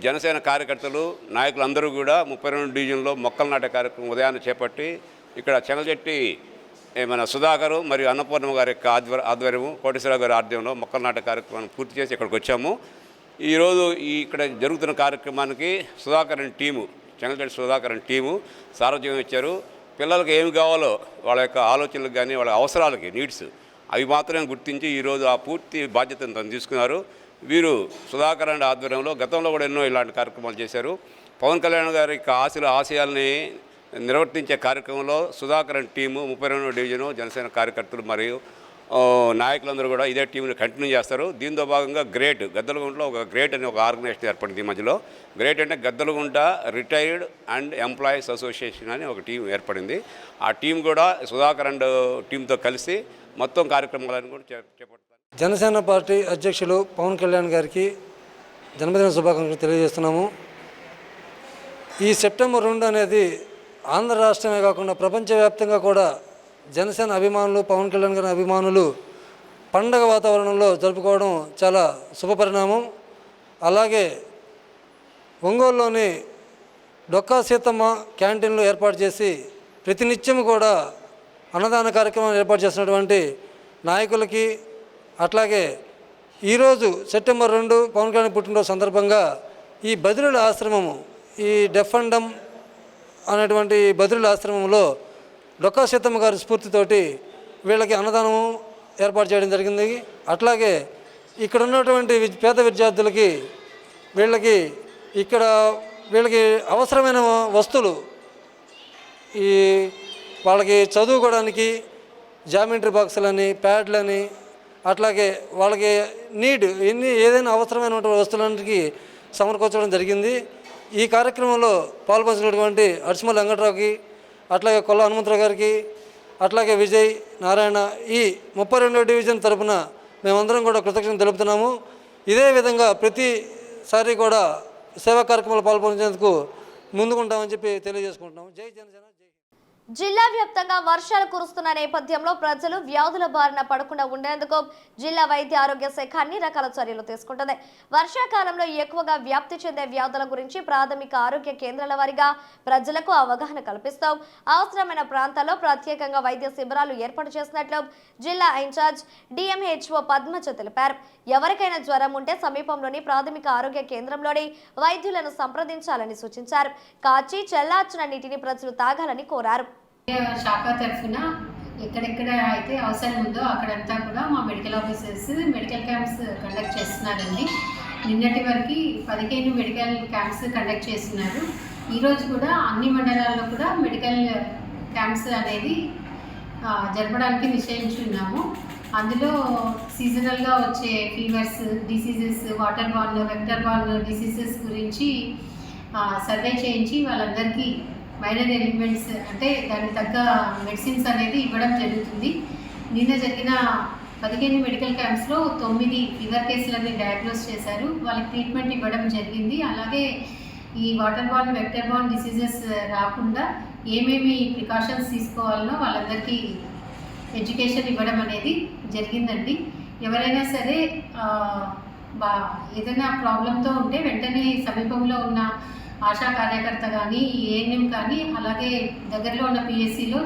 జనసేన కార్యకర్తలు, నాయకులందరూ కూడా 32 డివిజన్లో మొక్కలు నాటే కార్యక్రమం ఉదయాన్నే చేపట్టి ఇక్కడ చెంగచెట్టి మన సుధాకర్ మరియు అన్నపూర్ణమ్మ గారి యొక్క ఆధ్వర్యము, కోటేశ్వరరావు గారి ఆధ్వర్యంలో మొక్కలు నాటే కార్యక్రమాన్ని పూర్తి చేసి ఇక్కడికి వచ్చాము. ఈరోజు ఇక్కడ జరుగుతున్న కార్యక్రమానికి Sudhakar and team, Chengachetti Sudhakar and team సారథ్యం ఇచ్చారు. పిల్లలకు ఏమి కావాలో వాళ్ళ యొక్క ఆలోచనలకు కానీ వాళ్ళ అవసరాలకి నీడ్స్ అవి మాత్రమే గుర్తించి ఈరోజు ఆ పూర్తి బాధ్యతను తను తీసుకున్నారు. వీరు సుధాకర్ అండ్ ఆధ్వర్యంలో గతంలో కూడా ఎన్నో ఇలాంటి కార్యక్రమాలు చేశారు. పవన్ కళ్యాణ్ గారి యొక్క ఆశయాల్ని నిర్వర్తించే కార్యక్రమంలో సుధాకర్ అండ్ టీము, 32వ డివిజను జనసేన కార్యకర్తలు మరియు నాయకులందరూ కూడా ఇదే టీంని కంటిన్యూ చేస్తారు. దీంతో భాగంగా గద్దలగుంటలో ఒక గ్రేట్ అనే ఒక ఆర్గనైజేషన్ ఏర్పడింది. ఈ మధ్యలో గ్రేట్ అంటే Gaddalagunta retired and employees association అని ఒక టీం ఏర్పడింది. ఆ టీం కూడా సుధాకర్ అండ్ టీంతో కలిసి మొత్తం కార్యక్రమాలను కూడా చేపడతారు. జనసేన పార్టీ అధ్యక్షులు పవన్ కళ్యాణ్ గారికి జన్మదిన శుభాకాంక్షలు తెలియజేస్తున్నాము. ఈ సెప్టెంబర్ 2 అనేది ఆంధ్ర రాష్ట్రమే కాకుండా ప్రపంచవ్యాప్తంగా కూడా జనసేన అభిమానులు, పవన్ కళ్యాణ్ గారి అభిమానులు పండగ వాతావరణంలో జరుపుకోవడం చాలా శుభపరిణామం. అలాగే ఒంగోలులోని డొక్కా సీతమ్మ క్యాంటీన్లో ఏర్పాటు చేసి ప్రతినిత్యం కూడా అన్నదాన కార్యక్రమాలు ఏర్పాటు చేసినటువంటి నాయకులకి, అట్లాగే ఈరోజు సెప్టెంబర్ 2 పవన్ కళ్యాణ్ పుట్టినరోజు సందర్భంగా ఈ బదిరుల ఆశ్రమము, ఈ డెఫ్ అండ్ డమ్ అనేటువంటి బదిరుల ఆశ్రమంలో డొక్కా సీతమ్మ గారి స్ఫూర్తితోటి వీళ్ళకి అన్నదానం ఏర్పాటు చేయడం జరిగింది. అట్లాగే ఇక్కడ ఉన్నటువంటి పేద విద్యార్థులకి వీళ్ళకి అవసరమైన వస్తువులు, ఈ వాళ్ళకి చదువుకోవడానికి జామెంట్రీ బాక్సులని, ప్యాడ్లని, అట్లాగే వాళ్ళకి ఏదైనా అవసరమైనటువంటి వస్తువులన్నిటికీ సమకూర్చడం జరిగింది. ఈ కార్యక్రమంలో పాల్పంచినటువంటి అడుసుమల్లి వెంకటరావుకి, అట్లాగే కొల్ల హనుమంతరావు గారికి, అట్లాగే విజయ్, నారాయణ, ఈ 32వ డివిజన్ తరఫున మేమందరం కూడా కృతజ్ఞతలు తెలుపుతున్నాము. ఇదే విధంగా ప్రతిసారి కూడా సేవా కార్యక్రమాలు పాల్పొందేందుకు ముందుకుంటామని చెప్పి తెలియజేసుకుంటున్నాము. జై జనసేన, జై. జిల్లా వ్యాప్తంగా వర్షాలు కురుస్తున్న నేపథ్యంలో ప్రజలు వ్యాధుల బారిన పడకుండా ఉండేందుకు జిల్లా వైద్య ఆరోగ్య శాఖ అన్ని రకాల చర్యలు తీసుకుంటుంది. వర్షాకాలంలో ఎక్కువగా వ్యాప్తి చెందే వ్యాధుల గురించి ప్రాథమిక ఆరోగ్య కేంద్రాల వారీగా ప్రజలకు అవగాహన కల్పిస్తూ అవసరమైన ప్రాంతాల్లో ప్రత్యేకంగా వైద్య శిబిరాలు ఏర్పాటు చేసినట్లు జిల్లా ఇన్ఛార్జ్ డిఎంహెచ్ఓ పద్మజ తెలిపారు. ఎవరికైనా జ్వరం ఉంటే సమీపంలోని ప్రాథమిక ఆరోగ్య కేంద్రంలోని వైద్యులను సంప్రదించాలని సూచించారు. కాచి చల్లార్చిన నీటిని ప్రజలు తాగాలని కోరారు. శాఖ తరఫున ఎక్కడెక్కడ అయితే అవసరం ఉందో అక్కడంతా కూడా మా medical officers medical camps conduct చేస్తున్నారండి. నిన్నటి వరకు 15 మెడికల్ క్యాంప్స్ కండక్ట్ చేస్తున్నారు. ఈరోజు కూడా అన్ని మండలాల్లో కూడా మెడికల్ క్యాంప్స్ అనేది జరపడానికి నిశ్చయించున్నాము. అందులో సీజనల్గా వచ్చే fevers, diseases, water born, vector born diseases గురించి సర్వే చేయించి వాళ్ళందరికీ మైనర్ ఎలిమెంట్స్ అంటే దానికి తగ్గ మెడిసిన్స్ అనేది ఇవ్వడం జరుగుతుంది. నిన్న జరిగిన 15 మెడికల్ క్యాంప్స్లో 9 ఫీవర్ కేసులని డయాగ్నోస్ చేశారు. వాళ్ళకి ట్రీట్మెంట్ ఇవ్వడం జరిగింది. అలాగే ఈ water born, vector born diseases రాకుండా ఏమేమి ప్రికాషన్స్ తీసుకోవాలనో వాళ్ళందరికీ ఎడ్యుకేషన్ ఇవ్వడం అనేది జరిగిందండి. ఎవరైనా సరే ఏదైనా ప్రాబ్లంతో ఉంటే వెంటనే సమీపంలో ఉన్న ఆశా కార్యకర్త కానీ, ఏఎన్ఎం కానీ, అలాగే దగ్గరలో ఉన్న పిఎస్సిలో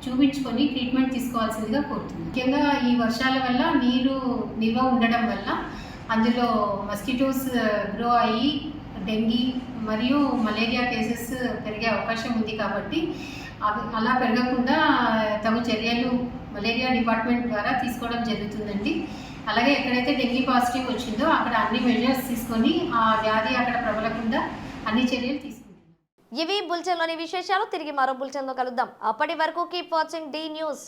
చూపించుకొని ట్రీట్మెంట్ తీసుకోవాల్సిందిగా కోరుతుంది. ముఖ్యంగా ఈ వర్షాల వల్ల నీరు నిల్వ ఉండడం వల్ల అందులో మస్కిటోస్ గ్రో అయ్యి డెంగీ మరియు మలేరియా కేసెస్ పెరిగే అవకాశం ఉంది. కాబట్టి అవి అలా పెరగకుండా తగు చర్యలు మలేరియా డిపార్ట్మెంట్ ద్వారా తీసుకోవడం జరుగుతుందండి. అలాగే ఎక్కడైతే డెంగీ పాజిటివ్ వచ్చిందో అక్కడ అన్ని మెజర్స్ తీసుకొని ఆ వ్యాధి అక్కడ ప్రబలకుండా అన్ని చర్యలు తీసుకుంటున్నారు. ఇవి బులెటిన్లోని విశేషాలు. తిరిగి మరో బులెటిన్లో కలుద్దాం. అప్పటి వరకు కీప్ వాచింగ్ డి న్యూస్.